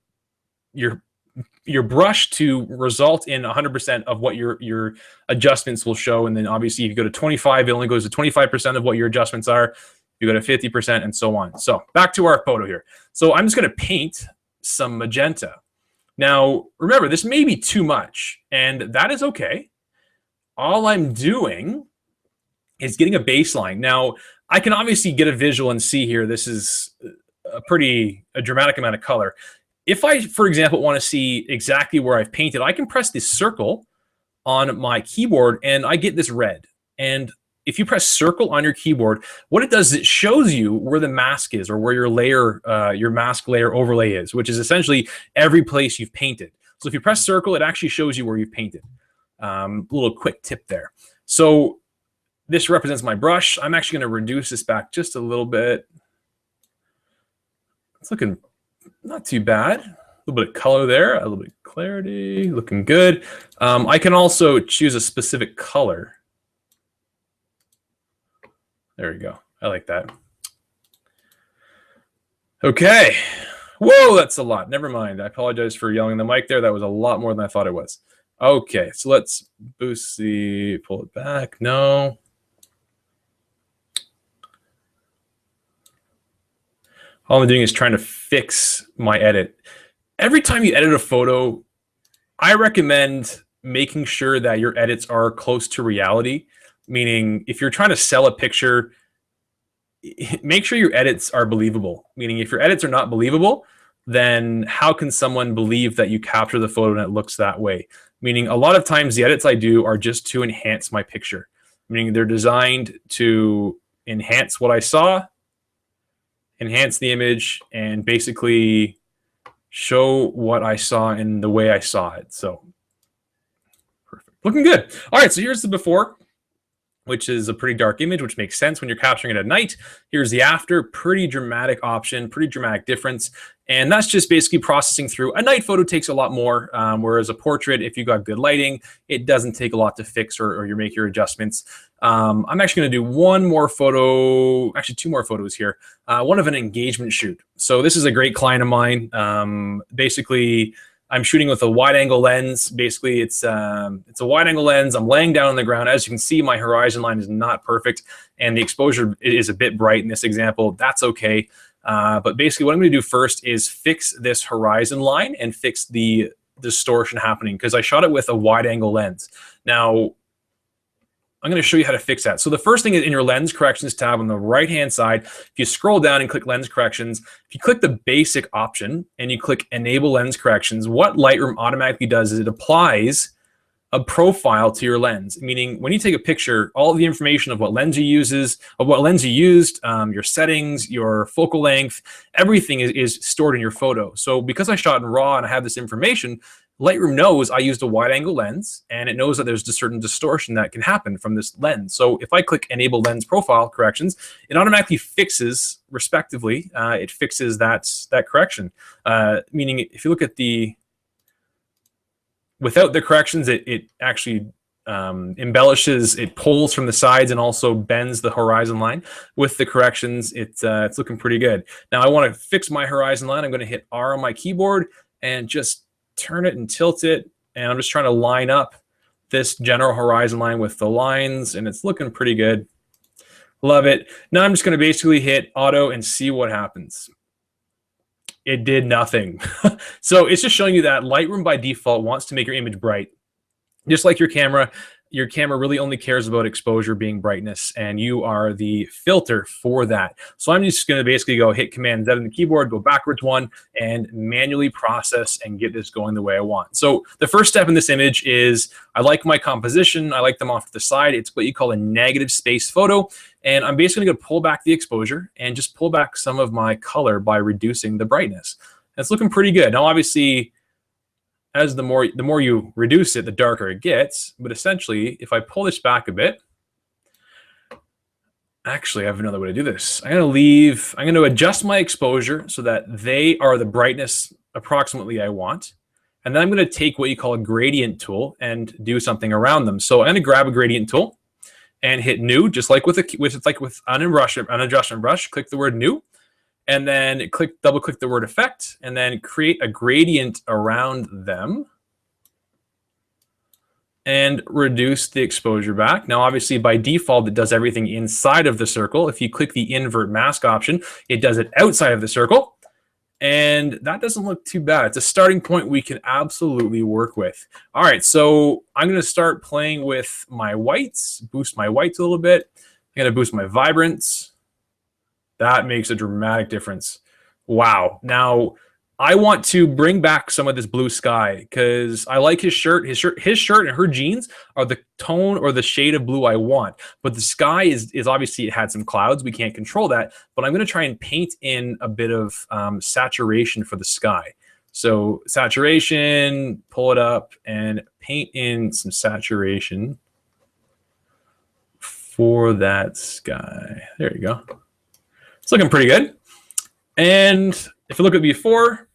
brush to result in 100% of what your adjustments will show. And then obviously if you go to 25, it only goes to 25% of what your adjustments are. You go to 50% and so on. So back to our photo here. So I'm just going to paint some magenta. Now, remember, this may be too much, and that is okay. All I'm doing is getting a baseline. Now, I can obviously get a visual and see here, this is a dramatic amount of color. If I, for example, want to see exactly where I've painted, I can press this circle on my keyboard, and I get this red. And if you press circle on your keyboard, what it does is it shows you where the mask is or where your layer, your mask layer overlay is, which is essentially every place you've painted. So if you press circle, it actually shows you where you've painted. A little quick tip there. So this represents my brush. I'm actually going to reduce this back just a little bit. It's looking not too bad. little bit of color there, a little bit of clarity, looking good. I can also choose a specific color. There we go. I like that. Okay. Whoa, that's a lot. Never mind. I apologize for yelling in the mic there. That was a lot more than I thought it was. Okay, so let's boost the, pull it back. No. All I'm doing is trying to fix my edit. Every time you edit a photo, I recommend making sure that your edits are close to reality. Meaning, if you're trying to sell a picture, make sure your edits are believable. Meaning, if your edits are not believable, then how can someone believe that you capture the photo and it looks that way? Meaning, a lot of times the edits I do are just to enhance my picture. Meaning, they're designed to enhance what I saw, enhance the image, and basically show what I saw in the way I saw it. So, perfect. Looking good. All right, so here's the before, which is a pretty dark image, which makes sense when you're capturing it at night. Here's the after, pretty dramatic option, pretty dramatic difference. And that's just basically processing through. A night photo takes a lot more, whereas a portrait, if you got good lighting, it doesn't take a lot to fix or you make your adjustments. I'm actually gonna do one more photo, actually two more photos here. One of an engagement shoot. So this is a great client of mine. Basically, I'm shooting with a wide angle lens. Basically, it's a wide angle lens. I'm laying down on the ground. As you can see, my horizon line is not perfect, and the exposure is a bit bright in this example. That's okay. But basically, what I'm going to do first is fix this horizon line and fix the distortion happening because I shot it with a wide angle lens. Now, I'm going to show you how to fix that. So the first thing is in your lens corrections tab on the right-hand side, if you scroll down and click lens corrections, if you click the basic option and you click enable lens corrections, what Lightroom automatically does is it applies a profile to your lens, meaning when you take a picture, all the information of what lens you used, your settings, your focal length, everything is stored in your photo. So because I shot in RAW and I have this information, Lightroom knows I used a wide angle lens and it knows that there's a certain distortion that can happen from this lens. So if I click enable lens profile corrections, it automatically fixes, respectively, it fixes that correction. Meaning if you look at without the corrections, it actually embellishes, it pulls from the sides and also bends the horizon line. With the corrections, it's looking pretty good. Now I want to fix my horizon line. I'm going to hit R on my keyboard and just turn it and tilt it, and I'm just trying to line up this general horizon line with the lines, and it's looking pretty good. Love it. Now I'm just going to basically hit auto and see what happens. It did nothing. So it's just showing you that Lightroom by default wants to make your image bright. Just like your camera really only cares about exposure being brightness, and you are the filter for that. So I'm just going to basically go hit Command Z on the keyboard, go backwards one, and manually process and get this going the way I want. So the first step in this image is I like my composition. I like them off to the side. It's what you call a negative space photo. And I'm basically going to pull back the exposure and just pull back some of my color by reducing the brightness. It's looking pretty good. Now, obviously, as the more you reduce it, the darker it gets. But essentially, if I pull this back a bit, actually, I have another way to do this. I'm going to adjust my exposure so that they are the brightness approximately I want. And then I'm going to take what you call a gradient tool and do something around them. So I'm going to grab a gradient tool and hit new, just like with an adjustment brush, click the word new. And then double click the word effect, and then create a gradient around them and reduce the exposure back. Now, obviously, by default, it does everything inside of the circle. If you click the invert mask option, it does it outside of the circle. And that doesn't look too bad. It's a starting point we can absolutely work with. All right, so I'm going to start playing with my whites, boost my whites a little bit. I'm going to boost my vibrance. That makes a dramatic difference. Wow. Now, I want to bring back some of this blue sky because I like his shirt. His shirt and her jeans are the tone or the shade of blue I want. But the sky is obviously, it had some clouds. We can't control that. But I'm going to try and paint in a bit of saturation for the sky. So saturation, pull it up and paint in some saturation for that sky. There you go. It's looking pretty good. And if you look at before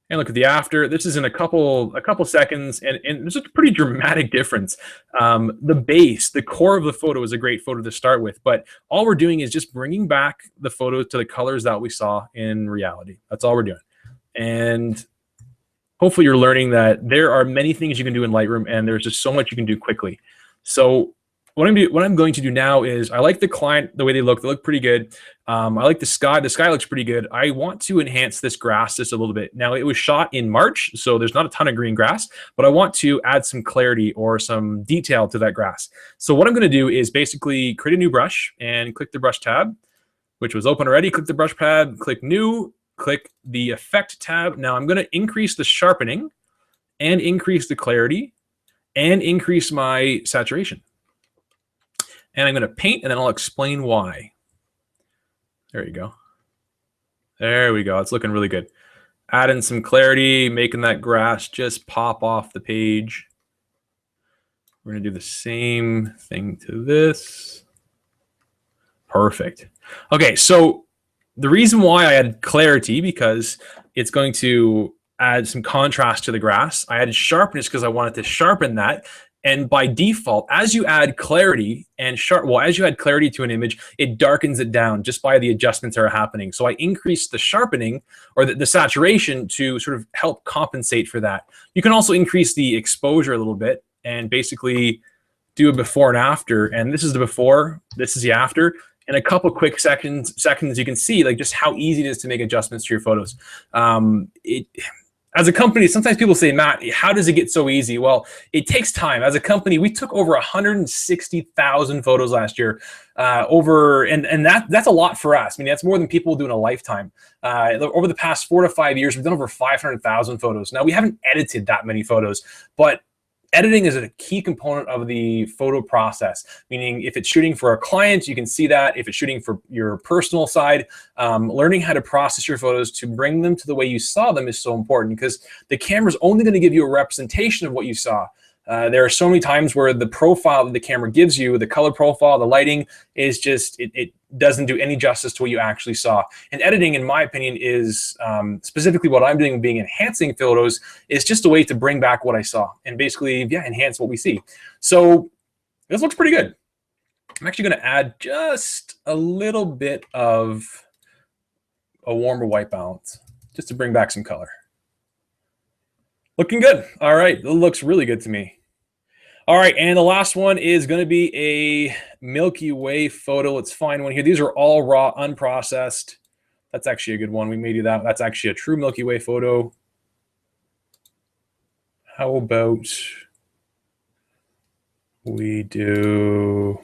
And look at the after. This is in a couple seconds, and there's a pretty dramatic difference. The base, the core of the photo is a great photo to start with, but all we're doing is just bringing back the photo to the colors that we saw in reality. That's all we're doing. And hopefully you're learning that there are many things you can do in Lightroom, and there's just so much you can do quickly. So what I'm going to do now is, I like the client, the way they look pretty good. I like the sky looks pretty good. I want to enhance this grass just a little bit. Now, it was shot in March, so there's not a ton of green grass, but I want to add some clarity or some detail to that grass. So what I'm gonna do is basically create a new brush and click the brush tab, which was open already. Click the brush tab, click new, click the effect tab. Now I'm gonna increase the sharpening and increase the clarity and increase my saturation. And I'm going to paint, and then I'll explain why. There you go. There we go. It's looking really good. Add in some clarity, making that grass just pop off the page. We're going to do the same thing to this. Perfect. Okay, so the reason why I added clarity, because it's going to add some contrast to the grass. I added sharpness because I wanted to sharpen that. And by default, as you add clarity and as you add clarity to an image, it darkens it down just by the adjustments that are happening. So I increased the sharpening, or the saturation, to sort of help compensate for that. You can also increase the exposure a little bit and basically do a before and after. And this is the before, this is the after. In a couple quick seconds, you can see like just how easy it is to make adjustments to your photos. As a company, sometimes people say, Matt, how does it get so easy? Well, it takes time. As a company, we took over 160,000 photos last year. And that's a lot for us. I mean, that's more than people do in a lifetime. Over the past 4 to 5 years, we've done over 500,000 photos. Now, we haven't edited that many photos, but editing is a key component of the photo process, meaning if it's shooting for a client, you can see that. If it's shooting for your personal side, learning how to process your photos to bring them to the way you saw them is so important, because the camera's only going to give you a representation of what you saw. There are so many times where the profile that the camera gives you, the color profile, the lighting, is just, it doesn't do any justice to what you actually saw. And editing, in my opinion, is specifically what I'm doing, being enhancing photos, is just a way to bring back what I saw and basically, yeah, enhance what we see. So this looks pretty good. I'm actually going to add just a little bit of a warmer white balance just to bring back some color. Looking good. All right, it looks really good to me. All right, and the last one is going to be a Milky Way photo. Let's find one here. These are all raw, unprocessed. That's actually a good one. We may do that. That's actually a true Milky Way photo. How about we do...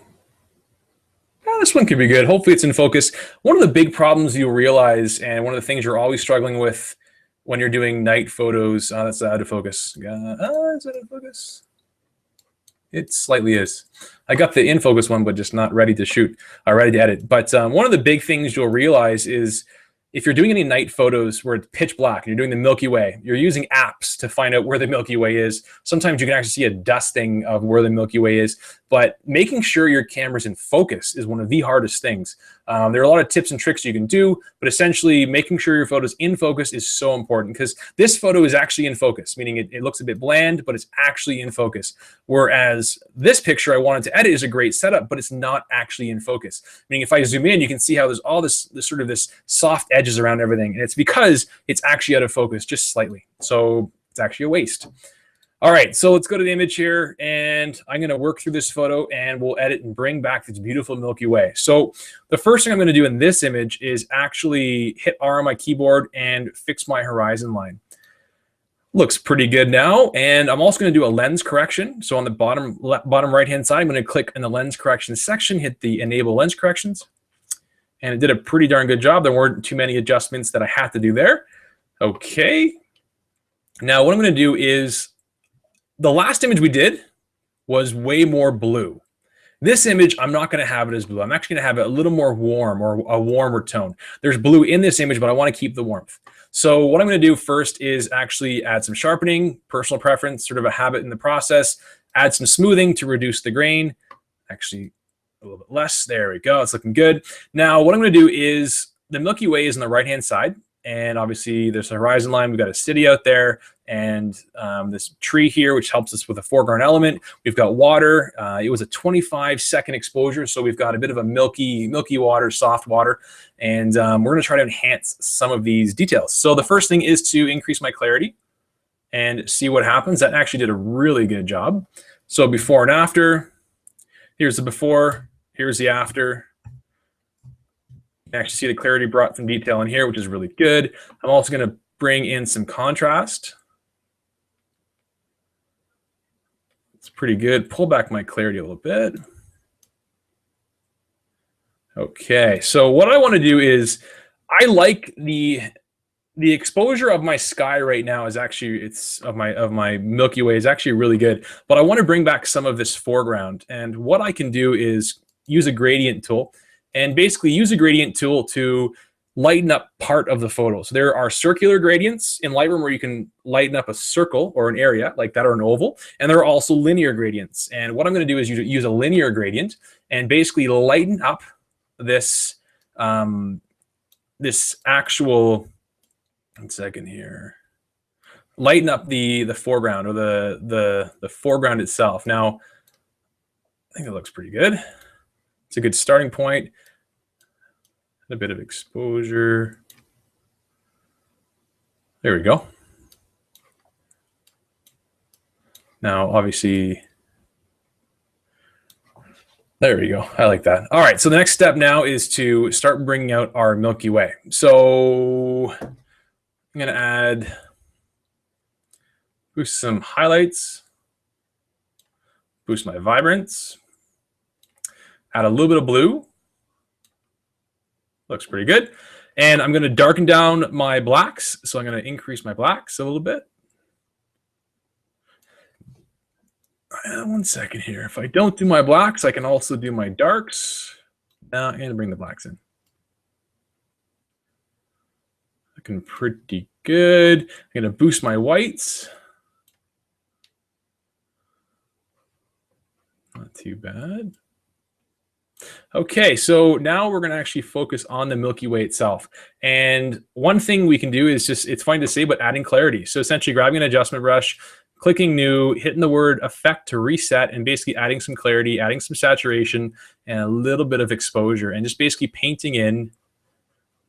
Well, this one could be good. Hopefully it's in focus. One of the big problems you'll realize, and one of the things you're always struggling with when you're doing night photos, that's out of focus. Is that in focus? It slightly is. I got the in focus one, but just not ready to shoot, ready to edit. But one of the big things you'll realize is, if you're doing any night photos where it's pitch black and you're doing the Milky Way, you're using apps to find out where the Milky Way is. Sometimes you can actually see a dusting of where the Milky Way is, but making sure your camera's in focus is one of the hardest things. There are a lot of tips and tricks you can do, but essentially making sure your photo's in focus is so important, because this photo is actually in focus, meaning it looks a bit bland, but it's actually in focus. Whereas this picture I wanted to edit is a great setup, but it's not actually in focus. Meaning if I zoom in, you can see how there's all this sort of this soft edges around everything, and it's because it's actually out of focus just slightly. So it's actually a waste. All right, so let's go to the image here, and I'm going to work through this photo, and we'll edit and bring back this beautiful Milky Way. So the first thing I'm going to do in this image is actually hit R on my keyboard and fix my horizon line. Looks pretty good now, and I'm also going to do a lens correction. So on the bottom right-hand side, I'm going to click in the lens correction section, hit the enable lens corrections, and it did a pretty darn good job. There weren't too many adjustments that I had to do there. Okay. Now what I'm going to do is, the last image we did was way more blue. This image, I'm not going to have it as blue. I'm actually going to have it a little more warm, or a warmer tone. There's blue in this image, but I want to keep the warmth. So what I'm going to do first is actually add some sharpening, personal preference, sort of a habit in the process, add some smoothing to reduce the grain. Actually, a little bit less. There we go. It's looking good. Now, what I'm going to do is, the Milky Way is on the right-hand side. and obviously there's a horizon line. We've got a city out there, and this tree here, which helps us with a foreground element. We've got water. It was a 25-second exposure, so we've got a bit of a milky water, soft water, and we're going to try to enhance some of these details. So the first thing is to increase my clarity and see what happens. That actually did a really good job. So before and after, here's the before, here's the after. You can actually see the clarity brought some detail in here, which is really good. I'm also going to bring in some contrast. It's pretty good. Pull back my clarity a little bit. Okay, so what I want to do is, I like the exposure of my sky right now is actually, of my Milky Way is actually really good, but I want to bring back some of this foreground. And what I can do is use a gradient tool, and basically use a gradient tool to lighten up part of the photo. So there are circular gradients in Lightroom where you can lighten up a circle or an area like that, or an oval. And there are also linear gradients. And what I'm going to do is use a linear gradient and basically lighten up this this actual, one second here, lighten up the foreground, or the foreground itself. Now, I think it looks pretty good. It's a good starting point. A bit of exposure. There we go. Now, obviously, there we go. I like that. All right, so the next step now is to start bringing out our Milky Way. So I'm going to boost some highlights, boost my vibrance, add a little bit of blue. Looks pretty good. And I'm going to darken down my blacks. So I'm going to increase my blacks a little bit. One second here. If I don't do my blacks, I can also do my darks. Now I'm going to bring the blacks in. Looking pretty good. I'm going to boost my whites. Not too bad. Okay, so now we're going to actually focus on the Milky Way itself. And one thing we can do is just, it's fine to say, but adding clarity. So essentially grabbing an adjustment brush, clicking new, hitting the word effect to reset, and basically adding some clarity, adding some saturation, and a little bit of exposure, and just basically painting in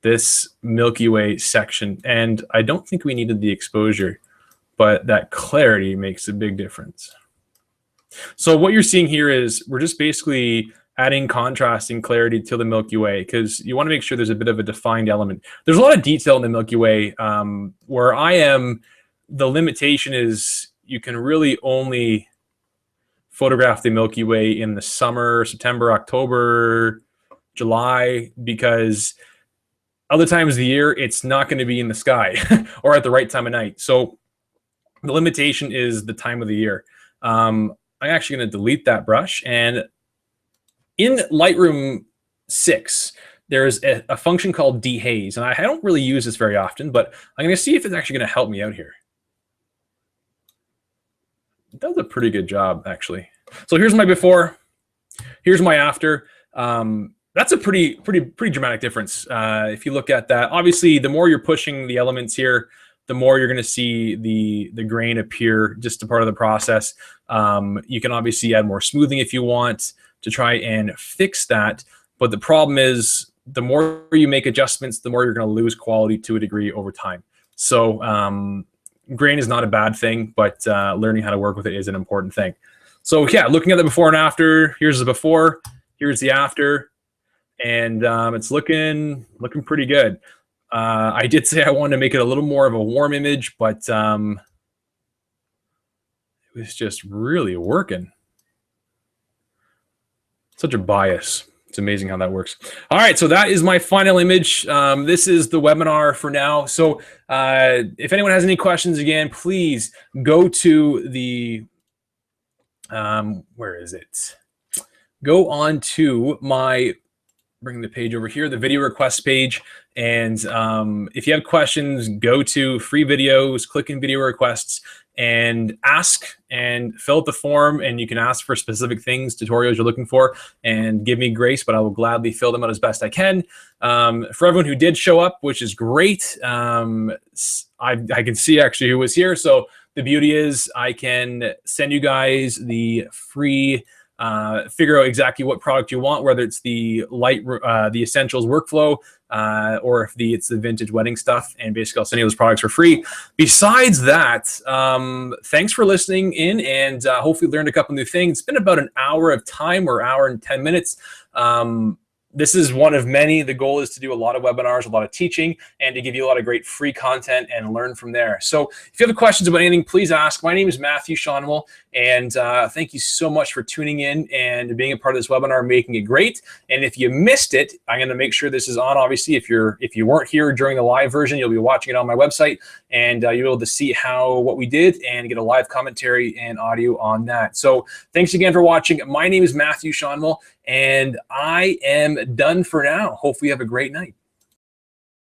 this Milky Way section. And I don't think we needed the exposure, but that clarity makes a big difference. So what you're seeing here is we're just basically adding contrast and clarity to the Milky Way, because you want to make sure there's a bit of a defined element. There's a lot of detail in the Milky Way. Where I am, the limitation is you can really only photograph the Milky Way in the summer, September, October, July, because other times of the year, it's not going to be in the sky or at the right time of night. So the limitation is the time of the year. I'm actually going to delete that brush, and in Lightroom 6, there's a function called dehaze, and I don't really use this very often, but I'm going to see if it's actually going to help me out here. It does a pretty good job, actually. So here's my before, here's my after. That's a pretty dramatic difference. If you look at that, obviously, the more you're pushing the elements here, the more you're going to see the grain appear, just a part of the process. You can obviously add more smoothing if you want to try and fix that. But the problem is, the more you make adjustments, the more you're going to lose quality to a degree over time. So grain is not a bad thing, but learning how to work with it is an important thing. So yeah, looking at the before and after, here's the before, here's the after, and it's looking pretty good. I did say I wanted to make it a little more of a warm image, but it was just really working. Such a bias. It's amazing how that works. All right, so that is my final image. This is the webinar for now. So if anyone has any questions, again, please go to the, where is it? Go on to my, bring the page over here, the video request page. And if you have questions, go to free videos, click in video requests, and ask and fill out the form, and you can ask for specific things, tutorials you're looking for, and give me grace, but I will gladly fill them out as best I can. For everyone who did show up, which is great, I can see actually who was here. So the beauty is I can send you guys the free figure out exactly what product you want, whether it's the the Essentials workflow, or if it's the vintage wedding stuff, and basically I'll send you those products for free. Besides that, thanks for listening in, and hopefully learned a couple new things. It's been about an hour of time, or hour and 10 minutes. This is one of many. The goal is to do a lot of webinars, a lot of teaching, and to give you a lot of great free content and learn from there. So if you have questions about anything, please ask. My name is Matthew Shonwell, and thank you so much for tuning in and being a part of this webinar, making it great. And if you missed it, I'm going to make sure this is on. Obviously, if you weren't here during the live version, you'll be watching it on my website, and you'll be able to see what we did and get a live commentary and audio on that. So thanks again for watching. My name is Matthew Shonwell, and I am done for now. Hopefully you have a great night.